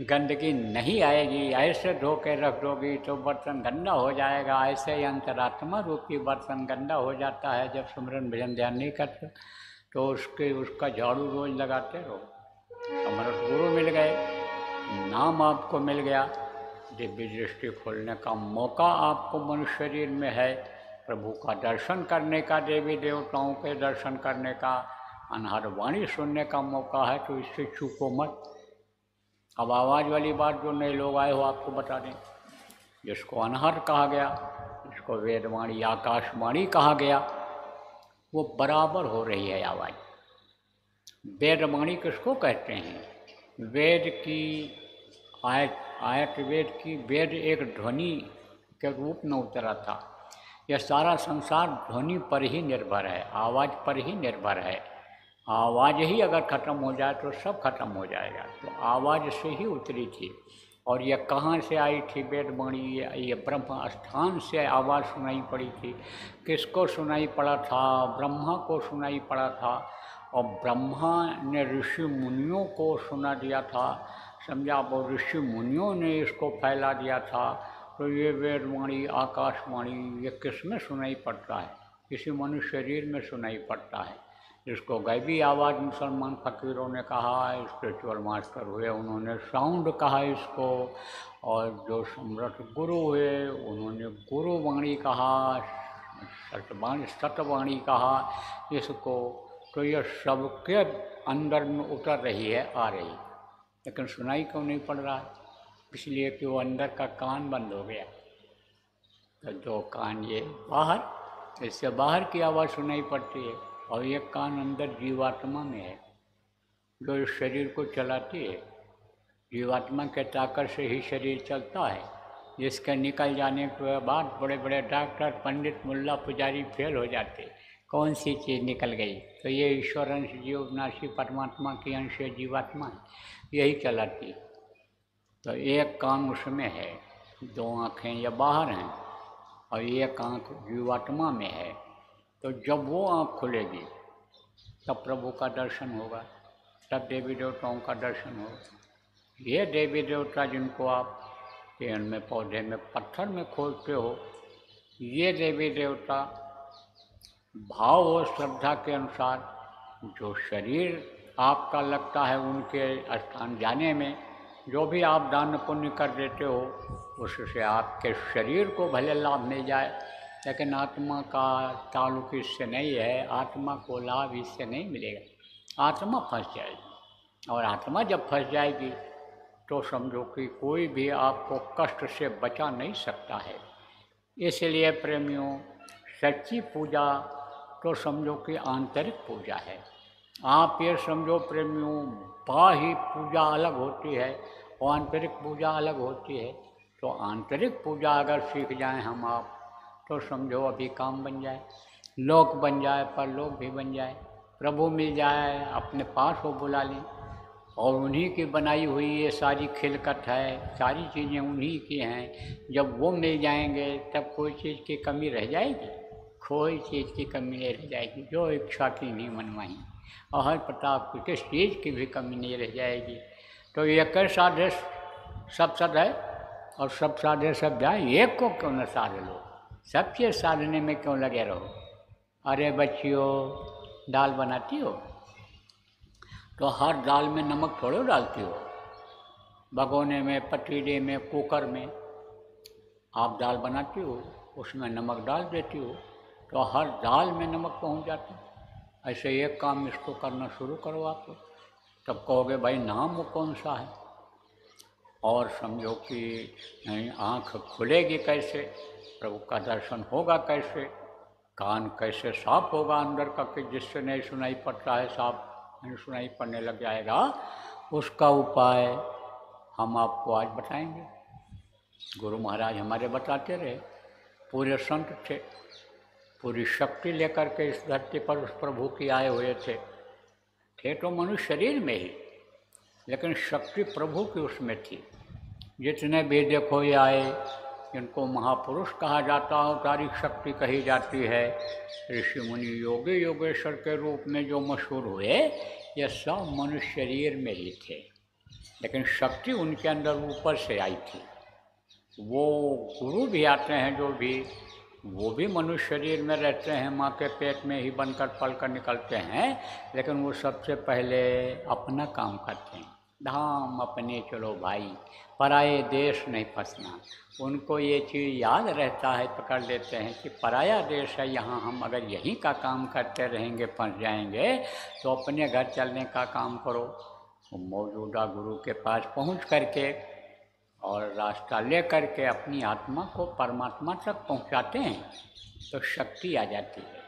गंदगी नहीं आएगी। ऐसे धो के रख दोगी तो बर्तन गंदा हो जाएगा। ऐसे ही अंतरात्मा रूपी बर्तन गंदा हो जाता है जब सुमरन भजन ध्यान नहीं करते। तो उसका झाड़ू रोज़ लगाते रहो। समर्थ गुरु मिल गए, नाम आपको मिल गया, दिव्य दृष्टि खोलने का मौका आपको मनुष्य शरीर में है, प्रभु का दर्शन करने का, देवी देवताओं के दर्शन करने का, अनहद वाणी सुनने का मौका है। तो इससे चूको मत। अब आवाज़ वाली बात जो नए लोग आए हो आपको बता दें, जिसको अनहद कहा गया, जिसको वेदवाणी आकाशवाणी कहा गया, वो बराबर हो रही है आवाज़। वेदवाणी किसको कहते हैं? वेद की आयत वेद की, वेद एक ध्वनि के रूप में उतरा था। यह सारा संसार ध्वनि पर ही निर्भर है, आवाज़ पर ही निर्भर है। आवाज़ ही अगर ख़त्म हो जाए तो सब खत्म हो जाएगा। तो आवाज़ से ही उतरी थी। और यह कहाँ से आई थी वेदवाणी? ये ब्रह्म स्थान से आवाज़ सुनाई पड़ी थी। किसको सुनाई पड़ा था? ब्रह्मा को सुनाई पड़ा था। और ब्रह्मा ने ऋषि मुनियों को सुना दिया था, समझा। वो ऋषि मुनियों ने इसको फैला दिया था। तो ये वेदवाणी आकाशवाणी ये किस में सुनाई पड़ता है? किसी मनुष्य शरीर में सुनाई पड़ता है। जिसको गैबी आवाज़ मुसलमान फ़कीरों ने कहा, स्पिरिचुअल मास्टर हुए उन्होंने साउंड कहा इसको, और जो समर्थ गुरु हुए उन्होंने गुरुवाणी कहा, सतवाणी कहा इसको। तो यह सबके अंदर में उतर रही है, आ रही, लेकिन सुनाई क्यों नहीं पड़ रहा है? इसलिए कि वो अंदर का कान बंद हो गया। तो दो कान ये बाहर, इससे बाहर की आवाज़ सुनाई पड़ती है। और ये कान अंदर जीवात्मा में है, जो इस शरीर को चलाती है। जीवात्मा के ताकत से ही शरीर चलता है। जिसके निकल जाने के बाद बड़े बड़े डॉक्टर, पंडित, मुल्ला, पुजारी फेल हो जाते। कौन सी चीज़ निकल गई? तो ये ईश्वर अंश जीवनाशी परमात्मा की अंश जीवात्मा है, यही चलाती है। तो एक कान उसमें है, दो आँखें ये बाहर हैं, और एक आँख जीवात्मा में है। तो जब वो आँख खुलेगी तब प्रभु का दर्शन होगा, तब देवी देवताओं का दर्शन होगा। ये देवी देवता जिनको आप पेड़ में, पौधे में, पत्थर में खोजते हो, ये देवी देवता भाव और श्रद्धा के अनुसार जो शरीर आपका लगता है उनके स्थान जाने में, जो भी आप दान पुण्य कर देते हो, उससे आपके शरीर को भले लाभ मिल जाए, लेकिन आत्मा का ताल्लुक इससे नहीं है। आत्मा को लाभ इससे नहीं मिलेगा, आत्मा फंस जाएगी। और आत्मा जब फंस जाएगी तो समझो कि कोई भी आपको कष्ट से बचा नहीं सकता है। इसलिए प्रेमियों, सच्ची पूजा तो समझो कि आंतरिक पूजा है। आप ये समझो प्रेमियों, बाह्य पूजा अलग होती है और आंतरिक पूजा अलग होती है। तो आंतरिक पूजा अगर सीख जाएं हम आप, तो समझो अभी काम बन जाए, लोक बन जाए, परलोक भी बन जाए, प्रभु मिल जाए, अपने पास वो बुला लें, और उन्हीं की बनाई हुई ये सारी खिलकत है, सारी चीज़ें उन्हीं की हैं। जब वो मिल जाएंगे तब कोई चीज़ की कमी रह जाएगी? कोई चीज़ की कमी नहीं रह जाएगी। जो इच्छा की नहीं मनमाही, और हर प्रताप की किस चीज़ की भी कमी नहीं रह जाएगी। तो ये कर साधे सब सद है, और सब साधे सब जाए, एक को क्यों न साध लो, सब चीज़ साधने में क्यों लगे रहो। अरे बच्चियों, दाल बनाती हो तो हर दाल में नमक थोड़ो डालती हो। भगोने में, पतीले में, कुकर में आप दाल बनाती हो, उसमें नमक डाल देती हो, तो हर दाल में नमक पहुंच जाता है। ऐसे एक काम इसको करना शुरू करो आप लोग, तब कहोगे भाई नाम वो कौन सा है। और समझो कि आँख खुलेगी कैसे, प्रभु का दर्शन होगा कैसे, कान कैसे साफ होगा अंदर का कि जिससे नहीं सुनाई पड़ता है साफ नहीं सुनाई पड़ने लग जाएगा। उसका उपाय हम आपको आज बताएंगे। गुरु महाराज हमारे बताते रहे, पूरे संत थे, पूरी शक्ति लेकर के इस धरती पर उस प्रभु की आए हुए थे तो मनुष्य शरीर में ही, लेकिन शक्ति प्रभु की उसमें थी। जितने भी देखो ये आए, इनको महापुरुष कहा जाता है, तारी शक्ति कही जाती है। ऋषि मुनि योगी योगेश्वर के रूप में जो मशहूर हुए, ये सब मनुष्य शरीर में ही थे, लेकिन शक्ति उनके अंदर ऊपर से आई थी। वो गुरु भी आते हैं जो भी, वो भी मनुष्य शरीर में रहते हैं, माँ के पेट में ही बनकर पल कर निकलते हैं, लेकिन वो सबसे पहले अपना काम करते हैं। धाम अपने चलो भाई, पराये देश नहीं फंसना। उनको ये चीज़ याद रहता है, पकड़ लेते हैं कि पराया देश है, यहाँ हम अगर यहीं का काम करते रहेंगे फंस जाएंगे। तो अपने घर चलने का काम करो, मौजूदा गुरु के पास पहुँच करके और रास्ता ले करके अपनी आत्मा को परमात्मा तक पहुँचाते हैं, तो शक्ति आ जाती है।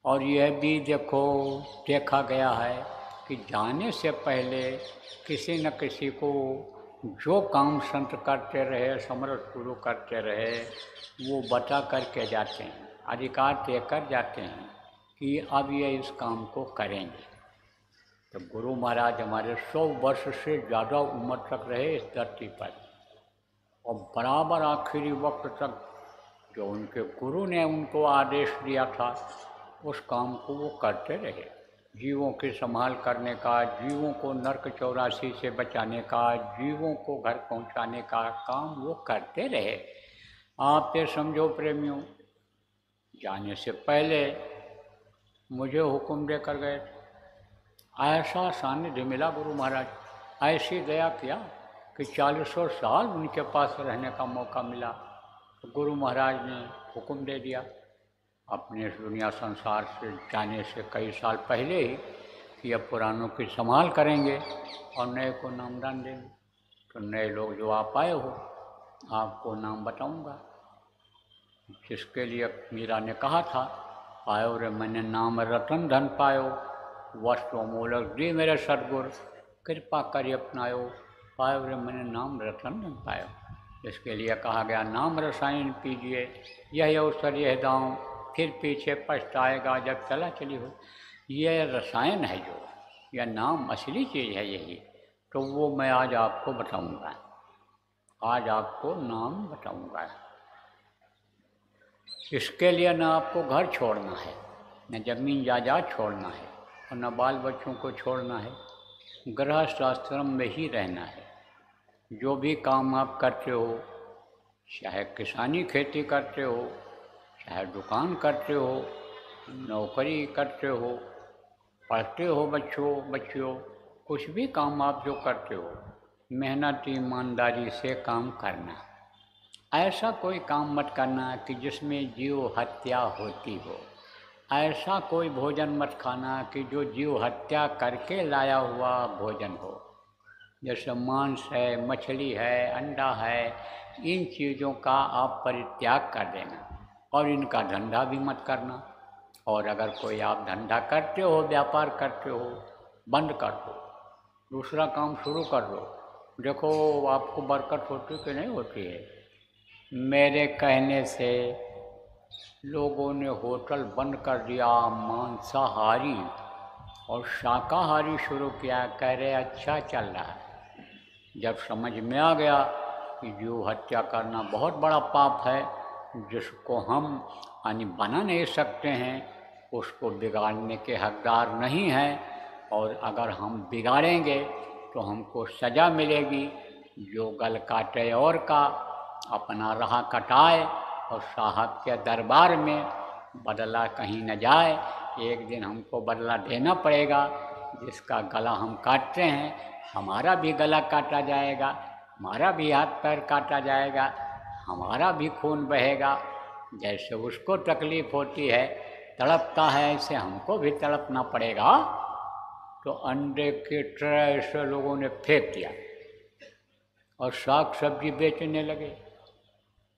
और यह भी देखा गया है कि जाने से पहले किसी न किसी को जो काम संत करते रहे, समर्थ गुरु करते रहे, वो बता करके जाते हैं, अधिकार देकर जाते हैं कि अब ये इस काम को करेंगे। तो गुरु महाराज हमारे 100 वर्ष से ज़्यादा उम्र तक रहे इस धरती पर, और बराबर आखिरी वक्त तक जो उनके गुरु ने उनको आदेश दिया था उस काम को वो करते रहे। जीवों की संभाल करने का, जीवों को नरक 84 से बचाने का, जीवों को घर पहुंचाने का काम वो करते रहे। आप ये समझो प्रेमियों, जाने से पहले मुझे हुक्म देकर गए, ऐसा सानिध्य मिला गुरु महाराज, ऐसी दया किया कि 40 साल उनके पास रहने का मौका मिला। तो गुरु महाराज ने हुक्म दे दिया अपने दुनिया संसार से जाने से कई साल पहले ही कि अब पुरानों की संभाल करेंगे और नए को नामदान देंगे। तो नए लोग जो आप आए हो, आपको नाम बताऊंगा, जिसके लिए मीरा ने कहा था, पायो रे मैंने नाम रतन धन पायो, वस्तु मूलक दी मेरे सदगुर, कृपा करी अपनायो, पायो रे मैंने नाम रतन धन पायो। इसके लिए कहा गया नाम रसायन पीजिए, यह अवसर यह दांव, फिर पीछे पछताएगा जब चला चली हो। यह रसायन है, जो यह नाम असली चीज़ है यही। तो वो मैं आज आपको बताऊंगा, आज आपको नाम बताऊंगा। इसके लिए न आपको घर छोड़ना है, न जमीन जायदाद छोड़ना है, और न बाल बच्चों को छोड़ना है। गृहस्थ आश्रम में ही रहना है। जो भी काम आप करते हो, चाहे किसानी खेती करते हो, चाहे दुकान करते हो, नौकरी करते हो, पढ़ते हो बच्चियों, कुछ भी काम आप जो करते हो, मेहनत ईमानदारी से काम करना। ऐसा कोई काम मत करना कि जिसमें जीव हत्या होती हो। ऐसा कोई भोजन मत खाना कि जो जीव हत्या करके लाया हुआ भोजन हो। जैसे मांस है, मछली है, अंडा है, इन चीज़ों का आप परित्याग कर देना और इनका धंधा भी मत करना। और अगर कोई आप धंधा करते हो, व्यापार करते हो, बंद कर दो, दूसरा काम शुरू कर दो। देखो आपको बरकत होती कि नहीं होती है। मेरे कहने से लोगों ने होटल बंद कर दिया, मांसाहारी और शाकाहारी शुरू किया। कह रहे अच्छा चल रहा है। जब समझ में आ गया कि जीव हत्या करना बहुत बड़ा पाप है, जिसको हम यानी बना नहीं सकते हैं, उसको बिगाड़ने के हकदार नहीं हैं, और अगर हम बिगाड़ेंगे तो हमको सज़ा मिलेगी। जो गल काटे और का अपना राह कटाए और साहब के दरबार में बदला कहीं न जाए। एक दिन हमको बदला देना पड़ेगा। जिसका गला हम काटते हैं, हमारा भी गला काटा जाएगा, हमारा भी हाथ पैर काटा जाएगा, हमारा भी खून बहेगा। जैसे उसको तकलीफ़ होती है, तड़पता है, ऐसे हमको भी तड़पना पड़ेगा। तो अंडे की ट्रे ऐसे लोगों ने फेंक दिया और साग सब्जी बेचने लगे।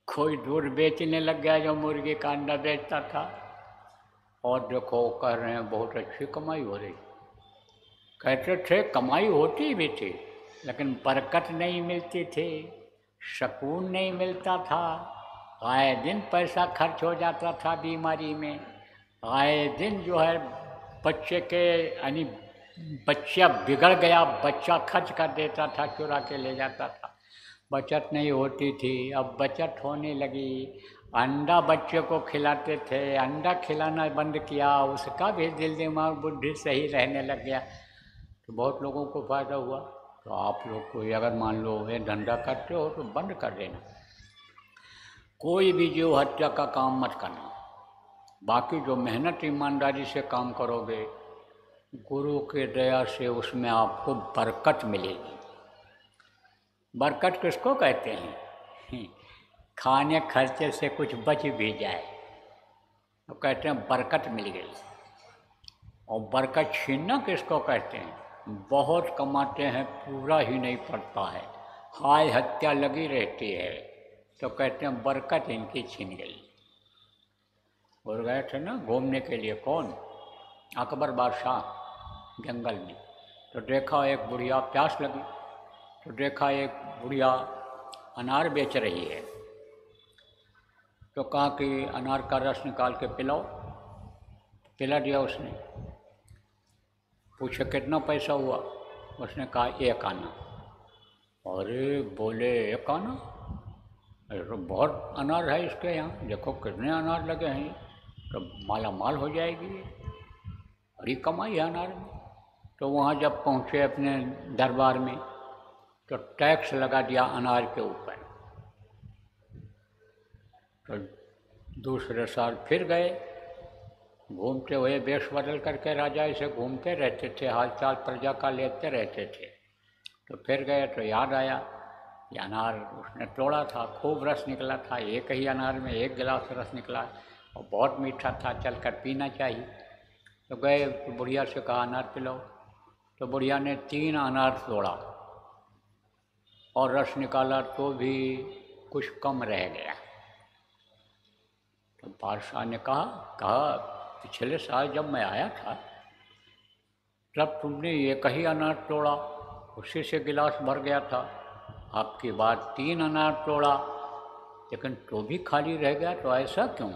कोई दूध बेचने लग गया जो मुर्गी का अंडा बेचता था। और देखो कह रहे हैं बहुत अच्छी कमाई हो रही। कहते थे कमाई होती भी थी, लेकिन बरकत नहीं मिलती थी, सुकून नहीं मिलता था। आए दिन पैसा खर्च हो जाता था बीमारी में। आए दिन जो है बच्चे के यानी बच्चा बिगड़ गया, बच्चा खर्च कर देता था, चुरा के ले जाता था। बचत नहीं होती थी, अब बचत होने लगी। अंडा बच्चे को खिलाते थे, अंडा खिलाना बंद किया, उसका भी दिल दिमाग बुद्धि सही रहने लग गया, तो बहुत लोगों को फ़ायदा हुआ। तो आप लोग को अगर मान लो ये धंधा करते हो तो बंद कर देना। कोई भी जीव हत्या का काम मत करना। बाकी जो मेहनत ईमानदारी से काम करोगे, गुरु के दया से उसमें आपको बरकत मिलेगी। बरकत किसको कहते हैं? खाने खर्चे से कुछ बच भी जाए तो कहते हैं बरकत मिल गई। और बरकत छीनना किसको कहते हैं? बहुत कमाते हैं, पूरा ही नहीं पड़ता है, हाय हत्या लगी रहती है, तो कहते हैं बरकत इनकी छीन गई। और गए थे ना घूमने के लिए, कौन? अकबर बादशाह जंगल में। तो देखा एक बुढ़िया, प्यास लगी तो देखा एक बुढ़िया अनार बेच रही है। तो कहा कि अनार का रस निकाल के पिलाओ। पिला दिया उसने। पूछे कितना पैसा हुआ? उसने कहा 1 आना। अरे बोले 1 आना? अरे तो बहुत अनार है इसके यहाँ, देखो कितने अनार लगे हैं, तो माला माल हो जाएगी, बड़ी कमाई है अनार में। तो वहाँ जब पहुँचे अपने दरबार में तो टैक्स लगा दिया अनार के ऊपर। तो दूसरे साल फिर गए, घूमते हुए वेश बदल करके राजा ऐसे घूमते रहते थे, हालचाल प्रजा का लेते रहते थे। तो फिर गए तो याद आया कि अनार उसने तोड़ा था, खूब रस निकला था, एक ही अनार में 1 गिलास रस निकला और बहुत मीठा था, चलकर पीना चाहिए। तो गए तो बुढ़िया से कहा अनार पिलाओ। तो बुढ़िया ने 3 अनार तोड़ा और रस निकाला तो भी कुछ कम रह गया। तो बादशाह ने कहा पिछले साल जब मैं आया था तब तुमने एक ही अनार तोड़ा, उसी से गिलास भर गया था। आपकी बार 3 अनार तोड़ा लेकिन तो भी खाली रह गया, तो ऐसा क्यों?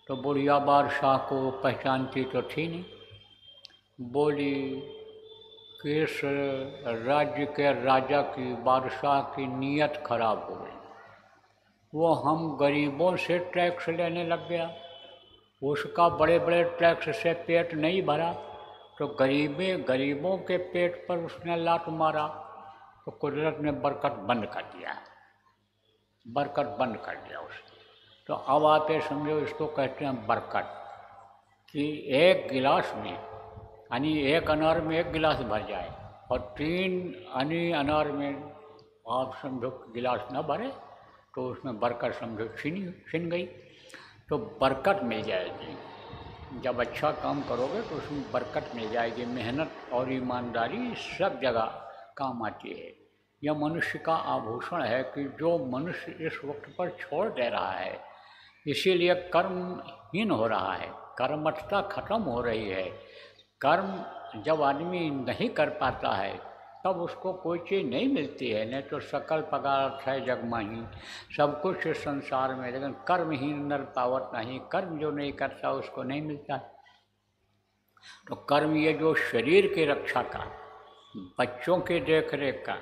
तो बुढ़िया बादशाह को पहचानती तो थी नहीं, बोली कि इस राज्य के राजा की, बादशाह की नीयत खराब हो गई। वो हम गरीबों से टैक्स लेने लग गया, उसका बड़े बड़े टैक्स से पेट नहीं भरा, तो गरीबों के पेट पर उसने लात मारा। तो कुदरत ने बरकत बंद कर दिया, बरकत बंद कर दिया उसने। तो अब आप ये समझो, इसको कहते हैं बरकत, कि 1 गिलास में यानी 1 अनार में 1 गिलास भर जाए और 3 अनार में आप समझो गिलास न भरे, तो उसमें बरकत समझो छिन गई। तो बरकत मिल जाएगी। जब अच्छा काम करोगे तो उसमें बरकत मिल जाएगी। मेहनत और ईमानदारी सब जगह काम आती है। यह मनुष्य का आभूषण है कि जो मनुष्य इस वक्त पर छोड़ दे रहा है, इसीलिए कर्महीन हो रहा है, कर्मठता खत्म हो रही है। कर्म जब आदमी नहीं कर पाता है तब उसको कोई चीज़ नहीं मिलती है। नहीं तो सकल पदार्थ है जग माही, सब कुछ इस संसार में, लेकिन कर्महीन नर पावत नहीं। कर्म जो नहीं करता उसको नहीं मिलता। तो कर्म ये जो शरीर की रक्षा का, बच्चों की देख रेख का,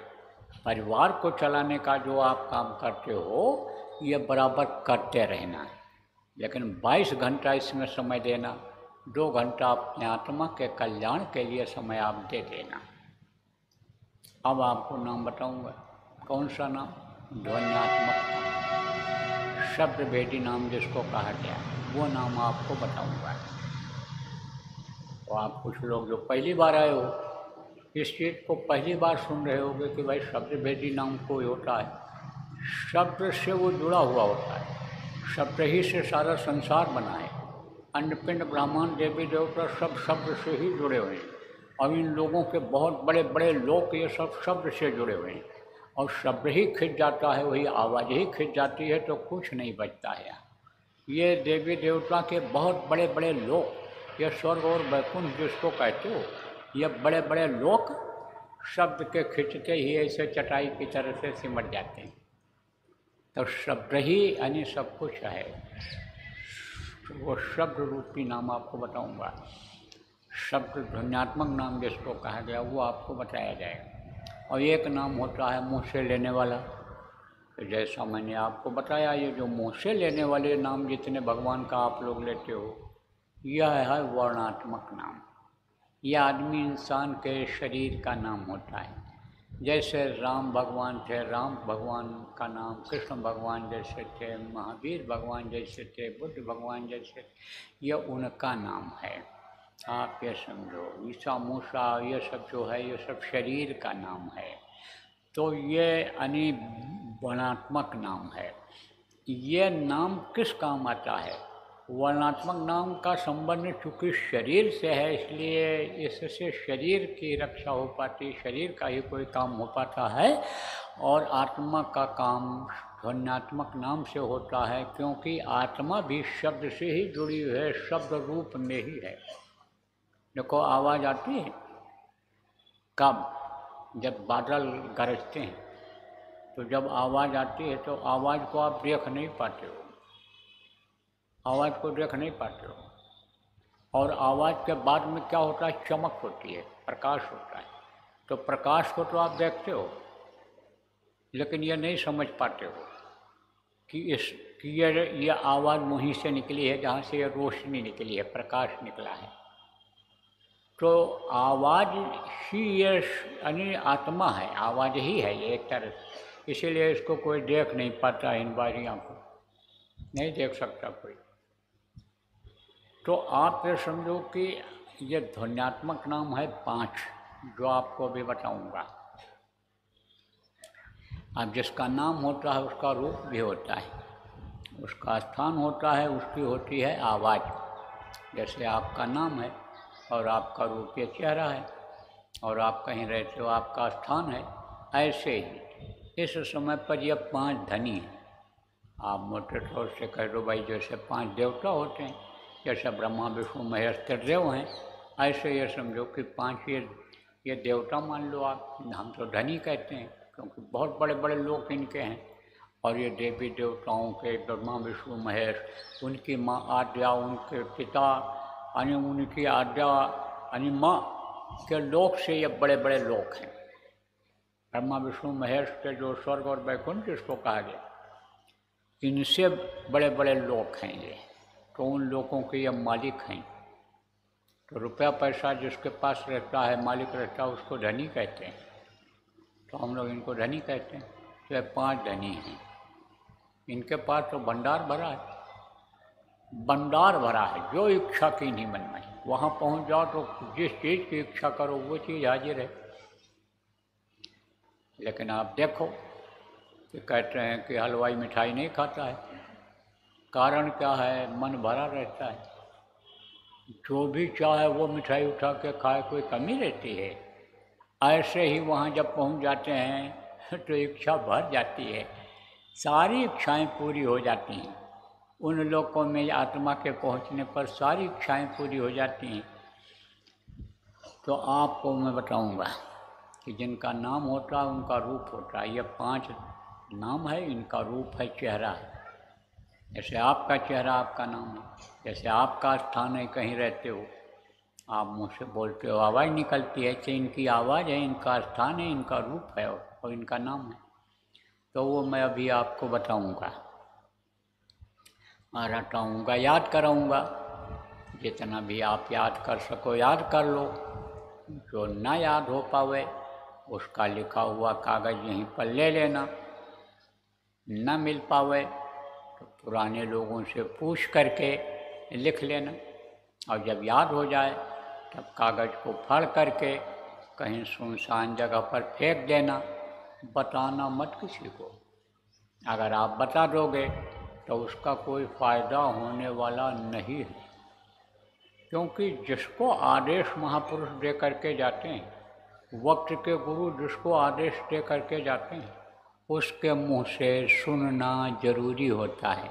परिवार को चलाने का जो आप काम करते हो, ये बराबर करते रहना। लेकिन 22 घंटा इसमें समय देना, 2 घंटा अपने आत्मा के कल्याण के लिए समय आप दे देना। अब आपको नाम बताऊंगा। कौन सा नाम? ध्वन्यात्मक नाम, शब्द भेदी नाम जिसको कहा गया, वो नाम आपको बताऊंगा। तो आप कुछ लोग जो पहली बार आए हो, इस चीज़ को पहली बार सुन रहे होगे कि भाई शब्द भेदी नाम कोई होता है। शब्द से वो जुड़ा हुआ होता है, शब्द ही से सारा संसार बना है। अन्नपिंड ब्राह्मण देवी देवता सब शब्द से ही जुड़े हुए हैं। और इन लोगों के बहुत बड़े बड़े लोग ये सब शब्द से जुड़े हुए हैं। और शब्द ही खिंच जाता है, वही आवाज़ ही खिंच जाती है, तो कुछ नहीं बचता है। ये देवी देवता के बहुत बड़े बड़े लोग, ये स्वर्ग और वैकुंठ जिसको कहते हो, ये बड़े बड़े लोग शब्द के खिंचते ही ऐसे चटाई की तरह से सिमट जाते हैं। तो शब्द ही यानी सब कुछ है। वो शब्द रूपी नाम आपको बताऊंगा। शब्द ध्वन्यात्मक नाम जिसको कहा गया वो आपको बताया जाएगा। और एक नाम होता है मुँह से लेने वाला। तो जैसा मैंने आपको बताया, ये जो मुँह से लेने वाले नाम जितने भगवान का आप लोग लेते हो, यह है वर्णात्मक नाम। यह आदमी इंसान के शरीर का नाम होता है। जैसे राम भगवान थे, राम भगवान का नाम, कृष्ण भगवान जैसे थे, महावीर भगवान जैसे थे, बुद्ध भगवान जैसे, यह उनका नाम है। आप ये समझो, ईसा मूसा ये सब जो है, ये सब शरीर का नाम है। तो ये यानी वर्णात्मक नाम है। ये नाम किस काम आता है? वर्णात्मक नाम का संबंध चूँकि शरीर से है, इसलिए इससे शरीर की रक्षा हो पाती, शरीर का ही कोई काम हो पाता है। और आत्मा का काम ध्वन्यात्मक नाम से होता है, क्योंकि आत्मा भी शब्द से ही जुड़ी हुई है, शब्द रूप में ही है। देखो आवाज़ आती है कब? जब बादल गरजते हैं, तो जब आवाज़ आती है तो आवाज़ को आप देख नहीं पाते हो, आवाज़ को देख नहीं पाते हो। और आवाज़ के बाद में क्या होता है? चमक होती है, प्रकाश होता है। तो प्रकाश को तो आप देखते हो, लेकिन ये नहीं समझ पाते हो कि ये आवाज़ वहीं से निकली है जहाँ से ये रोशनी निकली है, प्रकाश निकला है। तो आवाज़ ही ये यानी आत्मा है, आवाज़ ही है ये एक तरह से। इसीलिए इसको कोई देख नहीं पाता, इन बारियों को नहीं देख सकता कोई। तो आप ये समझो कि ये ध्वन्यात्मक नाम है 5, जो आपको अभी बताऊंगा। अब जिसका नाम होता है उसका रूप भी होता है, उसका स्थान होता है, उसकी होती है आवाज़। जैसे आपका नाम है और आपका रूप ये चेहरा है, और आप कहीं रहते हो, आपका स्थान है। ऐसे ही इस समय पर यह 5 धनी हैं। आप मोटे तौर से कह दो भाई जैसे 5 देवता होते हैं, जैसे ब्रह्मा विष्णु महेश त्रिदेव हैं, ऐसे ये समझो कि 5 ये देवता मान लो आप। हम तो धनी कहते हैं क्योंकि बहुत बड़े बड़े लोग इनके हैं। और ये देवी देवताओं के ब्रह्मा विष्णु महेश, उनकी माँ आद्या, उनके पिता यानी उनकी आद्या यानी माँ के लोक से ये बड़े बड़े लोक हैं। ब्रह्मा विष्णु महेश के जो स्वर्ग और वैकुंठ जिसको कहा गया, इनसे बड़े बड़े लोक हैं ये। तो उन लोगों के ये मालिक हैं। तो रुपया पैसा जिसके पास रहता है, मालिक रहता है, उसको धनी कहते हैं। तो हम लोग इनको धनी कहते हैं। तो ये 5 धनी हैं। इनके पास तो भंडार भरा है, भंडार भरा है, जो इच्छा की नहीं बनवाई। वहाँ पहुँच जाओ तो जिस चीज़ की इच्छा करो वो चीज़ हाजिर है। लेकिन आप देखो कि कहते हैं कि हलवाई मिठाई नहीं खाता है। कारण क्या है? मन भरा रहता है। जो भी चाहे वो मिठाई उठा के खाए, कोई कमी रहती है। ऐसे ही वहाँ जब पहुँच जाते हैं तो इच्छा भर जाती है, सारी इच्छाएं पूरी हो जाती हैं। उन लोगों में आत्मा के पहुँचने पर सारी इच्छाएं पूरी हो जाती हैं। तो आपको मैं बताऊंगा कि जिनका नाम होता है उनका रूप होता है। ये 5 नाम है, इनका रूप है, चेहरा है। जैसे आपका चेहरा आपका नाम है, जैसे आपका स्थान है, कहीं रहते हो, आप मुँह से बोलते हो, आवाज़ निकलती है, तो इनकी आवाज़ है, इनका स्थान है, इनका रूप है और इनका नाम है। तो वो मैं अभी आपको बताऊंगा और हटाऊँगा, याद कराऊँगा। जितना भी आप याद कर सको याद कर लो, जो ना याद हो पावे उसका लिखा हुआ कागज़ यहीं पर ले लेना। न मिल पावे तो पुराने लोगों से पूछ करके लिख लेना, और जब याद हो जाए तब कागज़ को फाड़ करके कहीं सुनसान जगह पर फेंक देना। बताना मत किसी को। अगर आप बता दोगे तो उसका कोई फ़ायदा होने वाला नहीं है, क्योंकि जिसको आदेश महापुरुष दे करके जाते हैं, वक्त के गुरु जिसको आदेश दे करके जाते हैं, उसके मुँह से सुनना जरूरी होता है,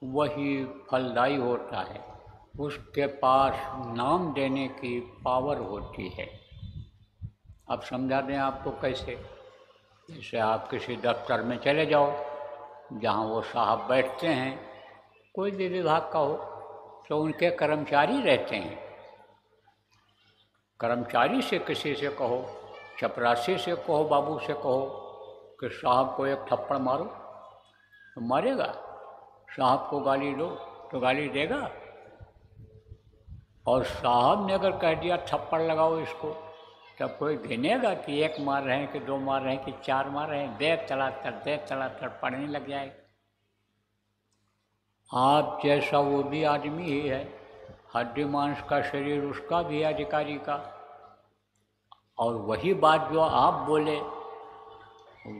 वही फलदायी होता है। उसके पास नाम देने की पावर होती है। अब समझा दें आपको कैसे। जैसे आप किसी दफ्तर में चले जाओ, जहाँ वो साहब बैठते हैं, कोई भी विभाग का हो, तो उनके कर्मचारी रहते हैं। कर्मचारी से किसी से कहो, चपरासी से कहो, बाबू से कहो कि साहब को एक थप्पड़ मारो, तो मारेगा? साहब को गाली दो तो गाली देगा? और साहब ने अगर कह दिया थप्पड़ लगाओ इसको, तब कोई गिनेगा कि 1 मार रहे हैं कि 2 मार रहे हैं कि 4 मार रहे हैं? देर चलाकर पड़ने लग जाएगा। आप जैसा वो भी आदमी ही है, हड्डी मांस का शरीर उसका भी है, अधिकारी का। और वही बात जो आप बोले,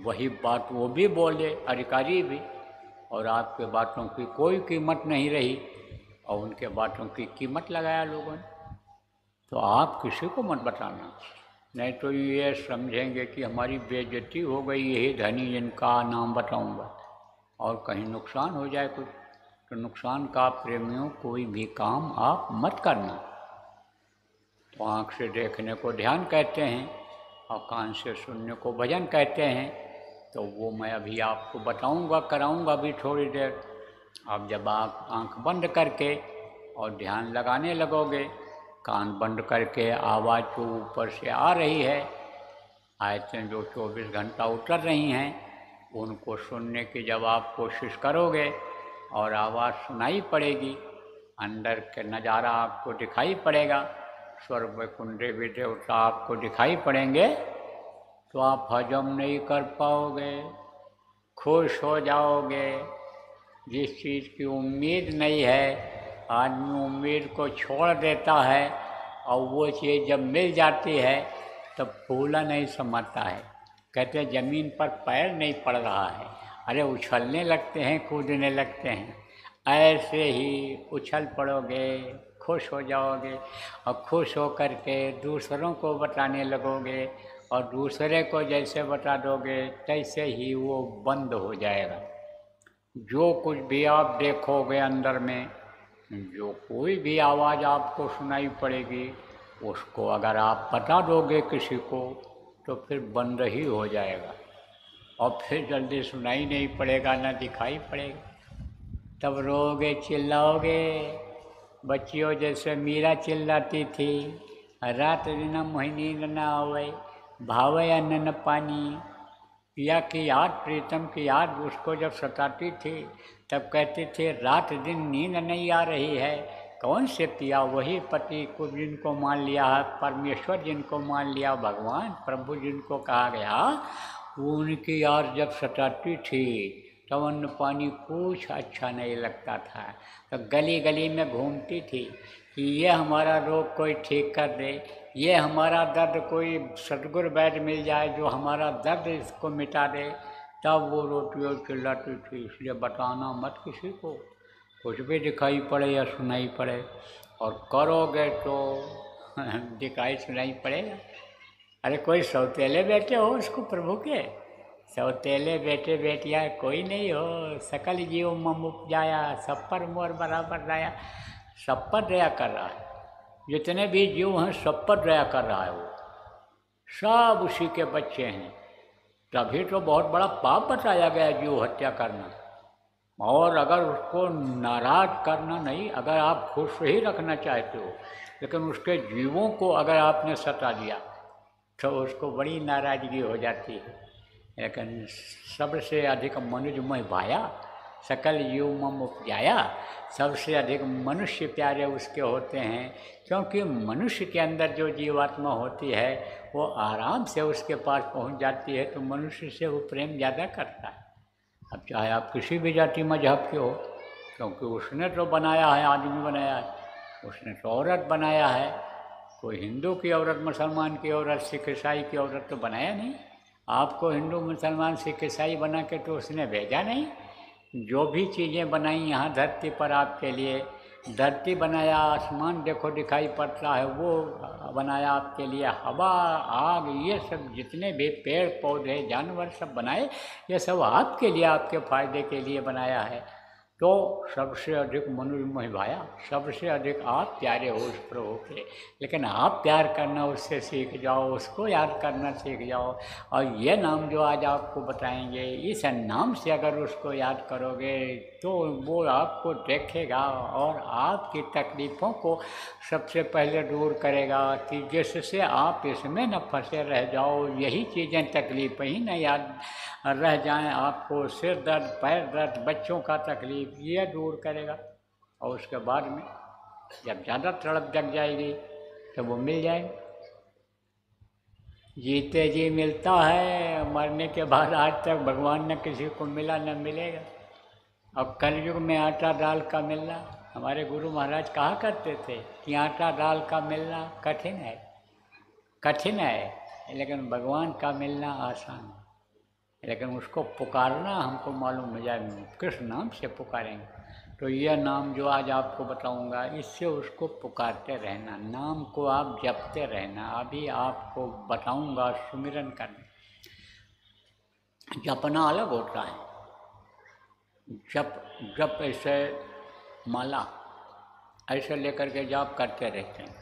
वही बात वो भी बोले, अधिकारी भी, और आपके बातों की कोई कीमत नहीं रही और उनके बातों की कीमत लगाया लोगों ने। तो आप किसी को मत बताना, नहीं तो ये समझेंगे कि हमारी बेइज्जती हो गई, यही धनी जिनका नाम बताऊंगा, और कहीं नुकसान हो जाए कुछ, तो नुकसान का प्रेमियों कोई भी काम आप मत करना। तो आँख से देखने को ध्यान कहते हैं और कान से सुनने को भजन कहते हैं। तो वो मैं अभी आपको बताऊंगा, कराऊंगा भी थोड़ी देर। अब जब आप आँख बंद करके और ध्यान लगाने लगोगे, कान बंद करके आवाज़ जो ऊपर से आ रही है, आयतें जो 24 घंटा उतर रही हैं, उनको सुनने की जब आप कोशिश करोगे और आवाज़ सुनाई पड़ेगी, अंदर के नज़ारा आपको दिखाई पड़ेगा, स्वर्ग वैकुंठ देवी देवता आपको दिखाई पड़ेंगे, तो आप हजम नहीं कर पाओगे, खुश हो जाओगे। जिस चीज़ की उम्मीद नहीं है, आदमी उम्मीद को छोड़ देता है, और वो चीज़ जब मिल जाती है तब फूला नहीं समझता है। कहते हैं ज़मीन पर पैर नहीं पड़ रहा है, अरे उछलने लगते हैं, कूदने लगते हैं। ऐसे ही उछल पड़ोगे, खुश हो जाओगे, और खुश हो कर के दूसरों को बताने लगोगे, और दूसरे को जैसे बता दोगे तैसे ही वो बंद हो जाएगा। जो कुछ भी आप देखोगे अंदर में, जो कोई भी आवाज़ आपको सुनाई पड़ेगी, उसको अगर आप बता दोगे किसी को, तो फिर बंद ही हो जाएगा, और फिर जल्दी सुनाई नहीं पड़ेगा, ना दिखाई पड़ेगा। तब रोगे, चिल्लाओगे। बच्चियों जैसे मीरा चिल्लाती थी, रात दिन मोहिनी न आवे, भावे अन्न न पानी। पिया की याद, प्रीतम की याद उसको जब सताती थी, तब कहती थी रात दिन नींद नहीं आ रही है। कौन से पिया? वही पति को जिनको मान लिया है, परमेश्वर जिनको मान लिया, भगवान प्रभु जिनको कहा गया, उनकी याद जब सताती थी तब अन्न पानी कुछ अच्छा नहीं लगता था। तो गली गली में घूमती थी कि ये हमारा रोग कोई ठीक कर दे, ये हमारा दर्द कोई सदगुरु वैद्य मिल जाए जो हमारा दर्द इसको मिटा दे। तब वो रोती और चिल्लाती थी। इसलिए बताना मत किसी को, कुछ भी दिखाई पड़े या सुनाई पड़े। और करोगे तो दिखाई सुनाई पड़ेगा। अरे कोई सौतेले बेटे हो उसको प्रभु के, सौतेले बेटे बेटियाँ कोई नहीं हो। सकल जीव मम उपजाया, सब पर मोर बराबर लाया। सब पर दया कर रहा है, जितने भी जीव हैं सब पर दया कर रहा है वो, सब उसी के बच्चे हैं। तभी तो बहुत बड़ा पाप बताया गया जीव हत्या करना। और अगर उसको नाराज करना नहीं, अगर आप खुश ही रखना चाहते हो, लेकिन उसके जीवों को अगर आपने सता दिया तो उसको बड़ी नाराजगी हो जाती है। लेकिन सबसे अधिक मनुजमय भाया, सकल जीव मम उपजाया, सबसे अधिक मनुष्य प्यारे उसके होते हैं। क्योंकि मनुष्य के अंदर जो जीवात्मा होती है वो आराम से उसके पास पहुंच जाती है, तो मनुष्य से वो प्रेम ज़्यादा करता है। अब चाहे आप किसी भी जाति मजहब के हो, क्योंकि उसने तो बनाया है, आदमी बनाया है, उसने तो औरत बनाया है। कोई हिंदू की औरत, मुसलमान की औरत, सिख ईसाई की औरत तो बनाया नहीं। आपको हिंदू मुसलमान सिख ईसाई बना के तो उसने भेजा नहीं। जो भी चीज़ें बनाई यहाँ धरती पर आपके लिए, धरती बनाया, आसमान देखो दिखाई पड़ता है वो बनाया आपके लिए, हवा आग ये सब जितने भी पेड़ पौधे जानवर सब बनाए, ये सब आपके लिए, आपके फायदे के लिए बनाया है। तो सबसे अधिक मनुष्य भाया, सबसे अधिक आप प्यारे हो उस प्रभु के। लेकिन आप प्यार करना उससे सीख जाओ, उसको याद करना सीख जाओ। और ये नाम जो आज आपको बताएंगे, इस नाम से अगर उसको याद करोगे तो वो आपको देखेगा और आपकी तकलीफ़ों को सबसे पहले दूर करेगा, कि जिससे आप इसमें न फंसे रह जाओ। यही चीज़ें तकलीफ़ ही न याद रह जाएं आपको। सिर दर्द, पैर दर्द, बच्चों का तकलीफ़, ये दूर करेगा। और उसके बाद में जब ज़्यादा तड़प जग जाएगी तो वो मिल जाएगा। जीते जी मिलता है, मरने के बाद आज तक भगवान न किसी को मिला न मिलेगा। अब कलयुग में आटा दाल का मिलना, हमारे गुरु महाराज कहा करते थे कि आटा दाल का मिलना कठिन है, कठिन है, लेकिन भगवान का मिलना आसान है। लेकिन उसको पुकारना हमको मालूम हो जाए, किस नाम से पुकारेंगे। तो यह नाम जो आज आपको बताऊंगा, इससे उसको पुकारते रहना, नाम को आप जपते रहना। अभी आपको बताऊंगा सुमिरन करना। जपना अलग होता है, जप जप ऐसे माला ऐसे लेकर के जाप करते रहते हैं,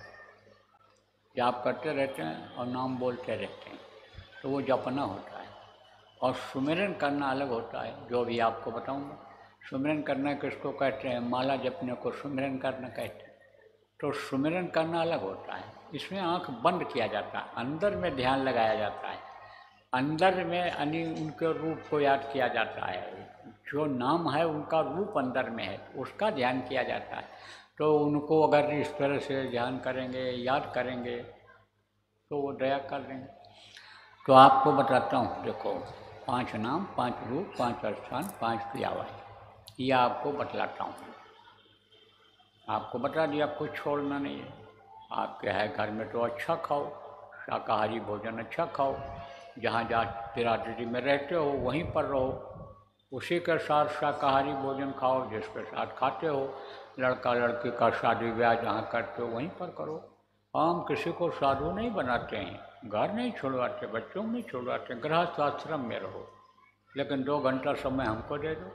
जाप करते रहते हैं और नाम बोलते रहते हैं, तो वो जपना होता है। और सुमिरन करना अलग होता है, जो भी आपको बताऊंगा। सुमिरन करना किसको कहते हैं? माला जपने को सुमिरन करना कहते हैं। तो सुमिरन करना अलग होता है, इसमें आंख बंद किया जाता है, अंदर में ध्यान लगाया जाता है, अंदर में यानी उनके रूप को याद किया जाता है। जो नाम है उनका रूप अंदर में है, उसका ध्यान किया जाता है। तो उनको अगर इस तरह से ध्यान करेंगे, याद करेंगे, तो वो दया कर देंगे। तो आपको बताता हूँ, देखो 5 नाम, 5 रूप, 5 स्थान, 5 क्रियावाई, ये आपको बतलाता हूँ। आपको बता दिया, कुछ छोड़ना नहीं है। आपके है घर में तो अच्छा खाओ, शाकाहारी भोजन अच्छा खाओ, जहाँ जहाँ बिरादरी में रहते हो वहीं पर रहो, उसी के साथ शाकाहारी भोजन खाओ जिसके साथ खाते हो। लड़का लड़की का शादी ब्याह जहाँ करते हो वहीं पर करो। हम किसी को साधु नहीं बनाते हैं, घर नहीं छुड़वाते, बच्चों नहीं छुड़वाते, गृहस्थ आश्रम में रहो, लेकिन 2 घंटा समय हमको दे दो।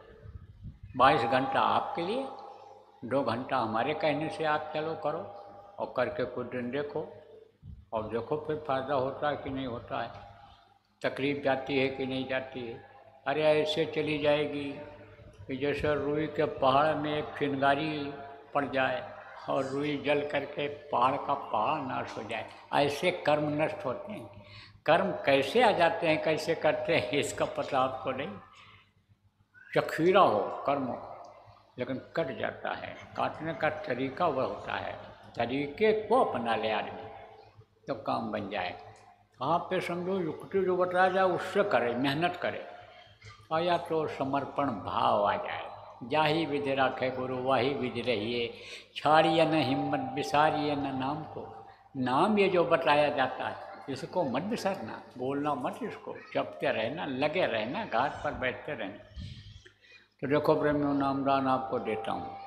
22 घंटा आपके लिए, 2 घंटा हमारे कहने से आप चलो करो, और करके कुछ दिन देखो, और देखो फिर फायदा होता है कि नहीं होता है, तकलीफ जाती है कि नहीं जाती है। अरे ऐसे चली जाएगी कि जैसे रुई के पहाड़ में एक चिंगारी पड़ जाए और रुई जल करके पहाड़ का पहाड़ नाश हो जाए, ऐसे कर्म नष्ट होते हैं। कर्म कैसे आ जाते हैं, कैसे करते हैं, इसका पता आपको नहीं। चखीरा हो कर्म, लेकिन कट जाता है, काटने का तरीका वह होता है, तरीके को अपना ले आदमी तो काम बन जाए। आप पे समझो युक्ति जो बताया जाए उससे करे, मेहनत करे, और या तो समर्पण भाव आ जाए। जाही विधि राखे गुरु वाही विधि रहिए, छाड़िए न हिम्मत बिसारिए न नाम को। नाम ये जो बताया जाता है इसको मत बिसरना, बोलना मत, इसको जपते रहना, लगे रहना, घाट पर बैठते रहना। तो देखो प्रेमियों, नामदान आपको देता हूँ,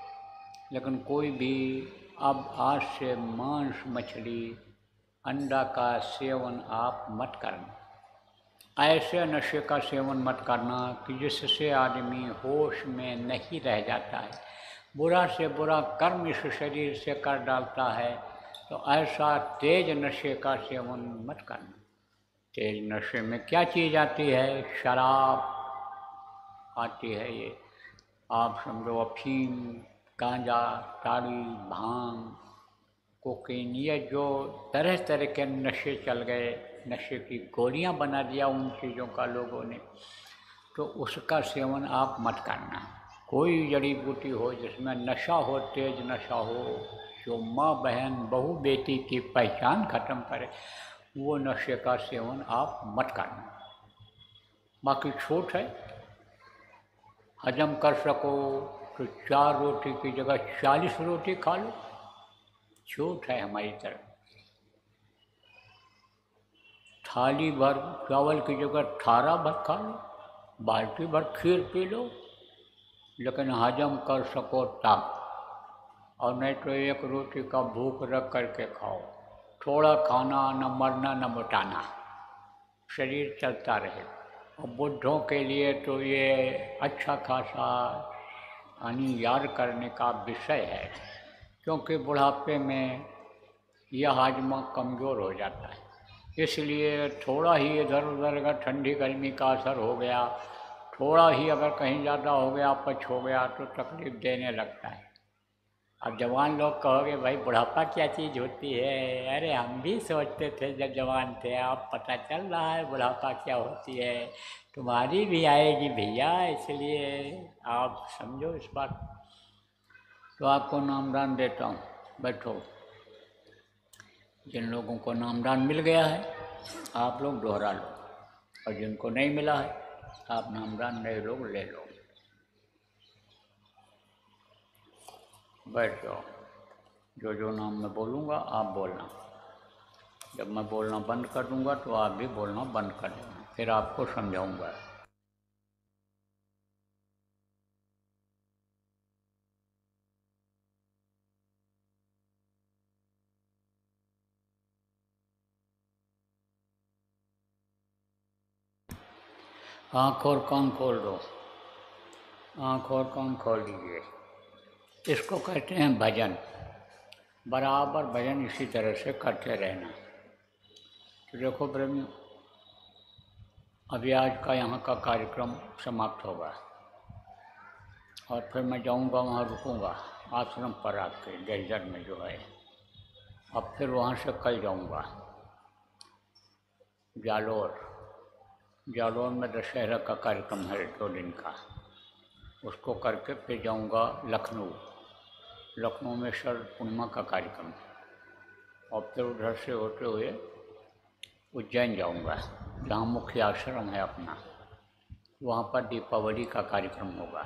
लेकिन कोई भी अब आज से मांस मछली अंडा का सेवन आप मत करना। ऐसे नशे का सेवन मत करना कि जिससे आदमी होश में नहीं रह जाता है, बुरा से बुरा कर्म इस शरीर से कर डालता है। तो ऐसा तेज नशे का सेवन मत करना। तेज नशे में क्या चीज़ आती है? शराब आती है। ये आप समझो अफीम, गांजा, ताड़ी, भांग, कोकीन, ये जो तरह तरह के नशे चल गए, नशे की गोलियां बना दिया उन चीज़ों का लोगों ने, तो उसका सेवन आप मत करना। कोई जड़ी बूटी हो जिसमें नशा हो, तेज नशा हो, जो माँ बहन बहू बेटी की पहचान खत्म करे, वो नशे का सेवन आप मत करना। बाकी छूट है, हजम कर सको तो 4 रोटी की जगह 40 रोटी खा लो, छूट है हमारी तरफ। थाली भर चावल की जगह 18 भर खा लो, बाल्टी भर खीर पी लो, लेकिन हजम कर सको तब। और नहीं तो 1 रोटी का भूख रख करके खाओ। थोड़ा खाना, न मरना न मिटाना, शरीर चलता रहे। और बुढ़ों के लिए तो ये अच्छा खासा याद करने का विषय है, क्योंकि बुढ़ापे में यह हाजमा कमज़ोर हो जाता है। इसलिए थोड़ा ही इधर उधर का ठंडी गर्मी का असर हो गया, थोड़ा ही अगर कहीं ज़्यादा हो गया, पच हो गया, तो तकलीफ़ देने लगता है। अब जवान लोग कहोगे भाई बुढ़ापा क्या चीज़ होती है? अरे हम भी सोचते थे जब जवान थे, अब पता चल रहा है बुढ़ापा क्या होती है। तुम्हारी भी आएगी भैया, इसलिए आप समझो इस बात। तो आपको नामदान देता हूँ, बैठो। जिन लोगों को नामदान मिल गया है आप लोग दोहरा लो, और जिनको नहीं मिला है आप नामदान नए लोग ले लो। बैठ जाओ। जो जो नाम मैं बोलूँगा आप बोलना। जब मैं बोलना बंद कर दूँगा तो आप भी बोलना बंद कर देना, फिर आपको समझाऊँगा। आँख और कान खोल दो, आँख और कान खोल लीजिए। इसको कहते हैं भजन। बराबर भजन इसी तरह से करते रहना। तो देखो प्रेमियों, अभी आज का यहाँ का कार्यक्रम समाप्त होगा और फिर मैं जाऊँगा, वहाँ रुकूँगा आश्रम पर आपके गैजर में जो है। अब फिर वहाँ से कल जाऊँगा जालोर। जालोर में दशहरा का कार्यक्रम है 2 दिन का, उसको करके फिर जाऊँगा लखनऊ। लखनऊ में शरद पूर्णिमा का कार्यक्रम, और फिर उधर से होते हुए उज्जैन जाऊँगा, जहाँ मुख्य आश्रम है अपना। वहाँ पर दीपावली का कार्यक्रम होगा,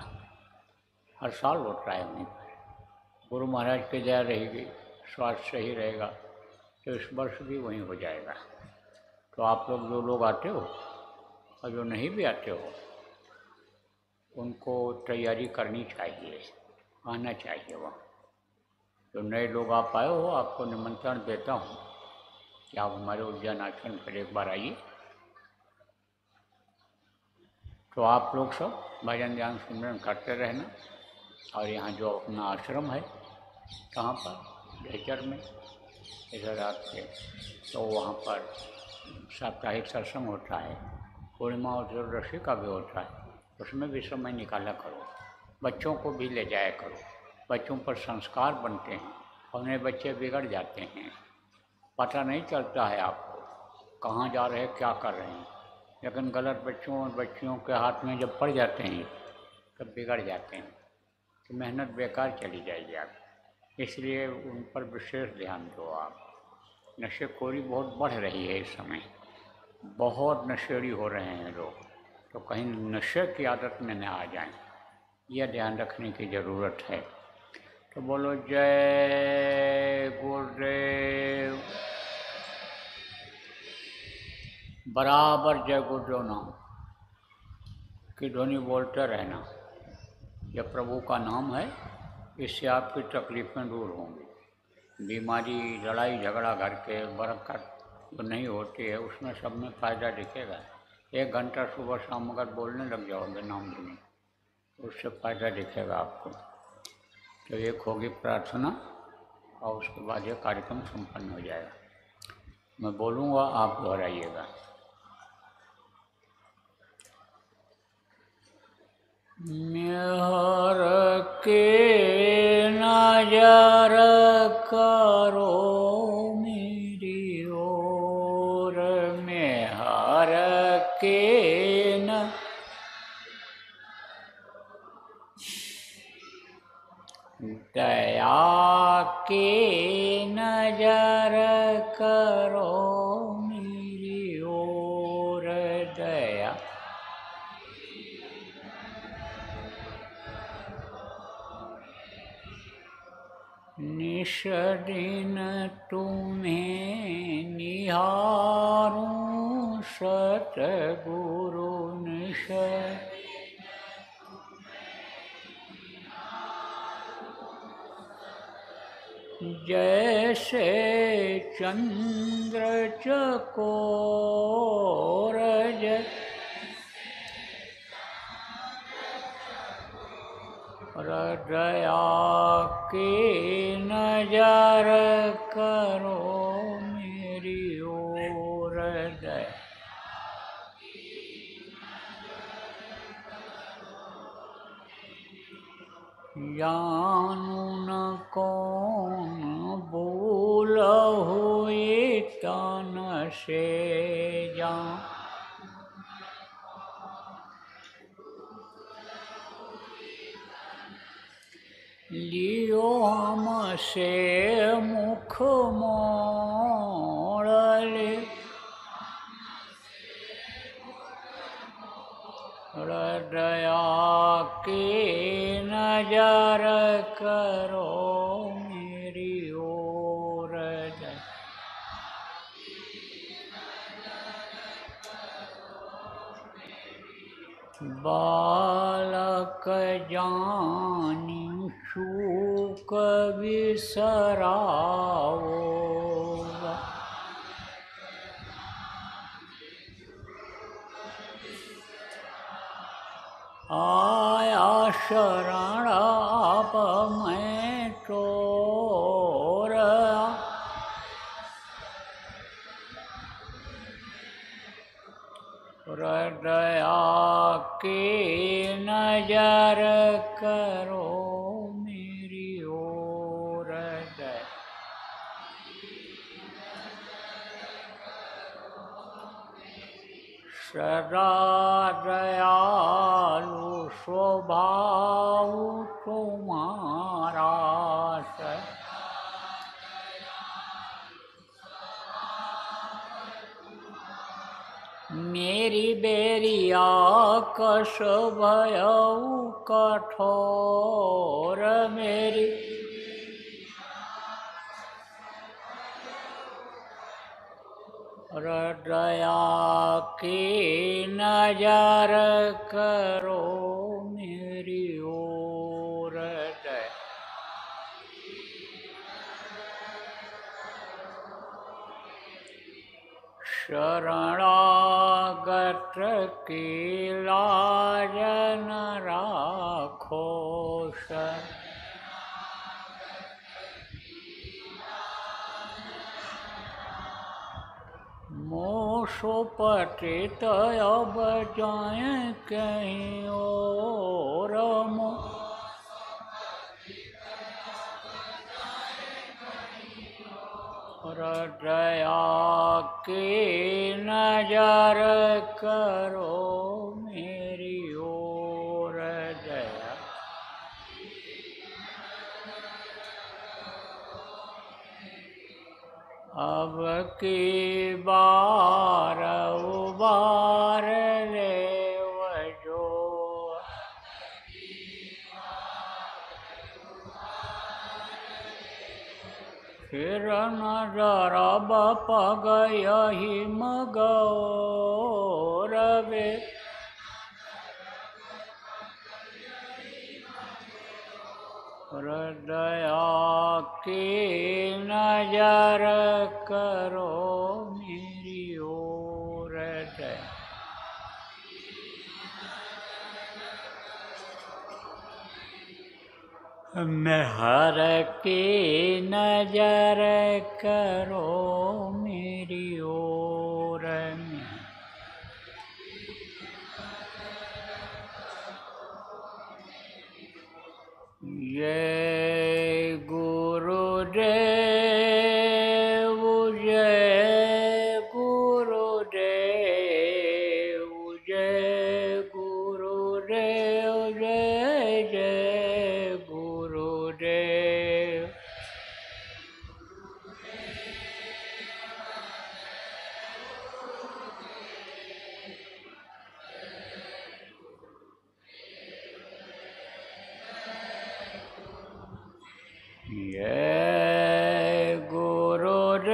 हर साल होता है वहीं पर। गुरु महाराज की दया रहेगी, स्वास्थ्य सही रहेगा तो इस वर्ष भी वहीं हो जाएगा। तो आप लोग जो लोग आते हो और जो नहीं भी आते हो, उनको तैयारी करनी चाहिए, आना चाहिए वहाँ। जो नए लोग आप आए हो, आपको निमंत्रण देता हूँ कि आप हमारे उज्जैन आश्रम पर एक बार आइए। तो आप लोग सब भजन ध्यान सिमरन करते रहना। और यहाँ जो अपना आश्रम है, कहाँ पर? गैचर में, इधर आपके, तो वहाँ पर साप्ताहिक सत्संग होता है, पूर्णिमा और चतुर्दशी का भी होता है, उसमें भी समय निकाला करो। बच्चों को भी ले जाया करो, बच्चों पर संस्कार बनते हैं और नए बच्चे बिगड़ जाते हैं। पता नहीं चलता है आपको कहाँ जा रहे हैं, क्या कर रहे हैं, लेकिन गलत बच्चों और बच्चियों के हाथ में जब पड़ जाते हैं तब बिगड़ जाते हैं, तो मेहनत बेकार चली जाएगी आप। इसलिए उन पर विशेष ध्यान दो आप। नशेखोरी बहुत बढ़ रही है इस समय, बहुत नशेड़ी हो रहे हैं लोग, तो कहीं नशे की आदत में न आ जाएं, यह ध्यान रखने की ज़रूरत है। तो बोलो जय गुरुदेव। बराबर जय गुरुदेव नाम की ध्वनि बोलते रहना। यह प्रभु का नाम है, इससे आपकी तकलीफ़ें दूर होंगी। बीमारी, लड़ाई झगड़ा घर के, बरकत जो नहीं होती है, उसमें सब में फ़ायदा दिखेगा। 1 घंटा सुबह शाम अगर बोलने लग जाओगे नाम धुनी, तो उससे फ़ायदा दिखेगा आपको। तो एक होगी प्रार्थना और उसके बाद ये कार्यक्रम संपन्न हो जाएगा। मैं बोलूँगा, आप दोहराइएगा। मेहर के नजर करो मेरी ओर, मेहर के न दया के नजर करो मेरी ओर, दया निश दिन तुम्हें निहारूं सतगुरु, निश जैसे चंद्र चकोर, दया के नजर करो मेरी ओर, दया जानू न कौन भूल हुई तन से, जान लियो हमसे मुख मोड़ ले, दया के नजर करो मेरी ओर, बालक जानी शूक बिसराओ, आया शरण आप मैं तोर, दया के नजर करो मेरी ओर, सदा दयालु स्वभाव तुम्हारा, मेरी बेरिया कस भयऊ कठोर, मेरी दया के नजर करो मेरी ओर, शरणागत की लाज न राखो, मोसो पतित अब जाए कहीं और, दया के नजर करो मेरी ओर, दया अब की बार उबार ले वजो, फिर नजर पग यही मगोर, वे दया की नजर करो मेरी ओर दया। मेहर की नजर करो मेरी ओर में। जय गुरुदेव जय गुरुदेव जय गुरुदेव जय जय गुरुदेव। जय गुरुदेव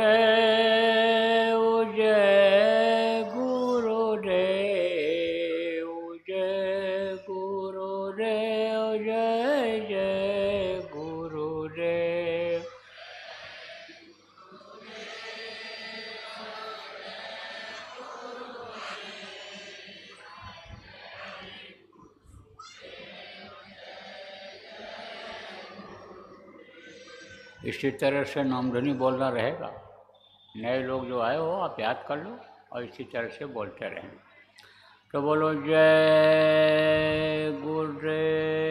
जय गुरुदेव जय गुरुदेव जय जय गुरुदेव। इसी तरह से नामधनी बोलना रहेगा। नए लोग जो आए हो आप याद कर लो और इसी तरह से बोलते रहें। तो बोलो जय गुरुदेव।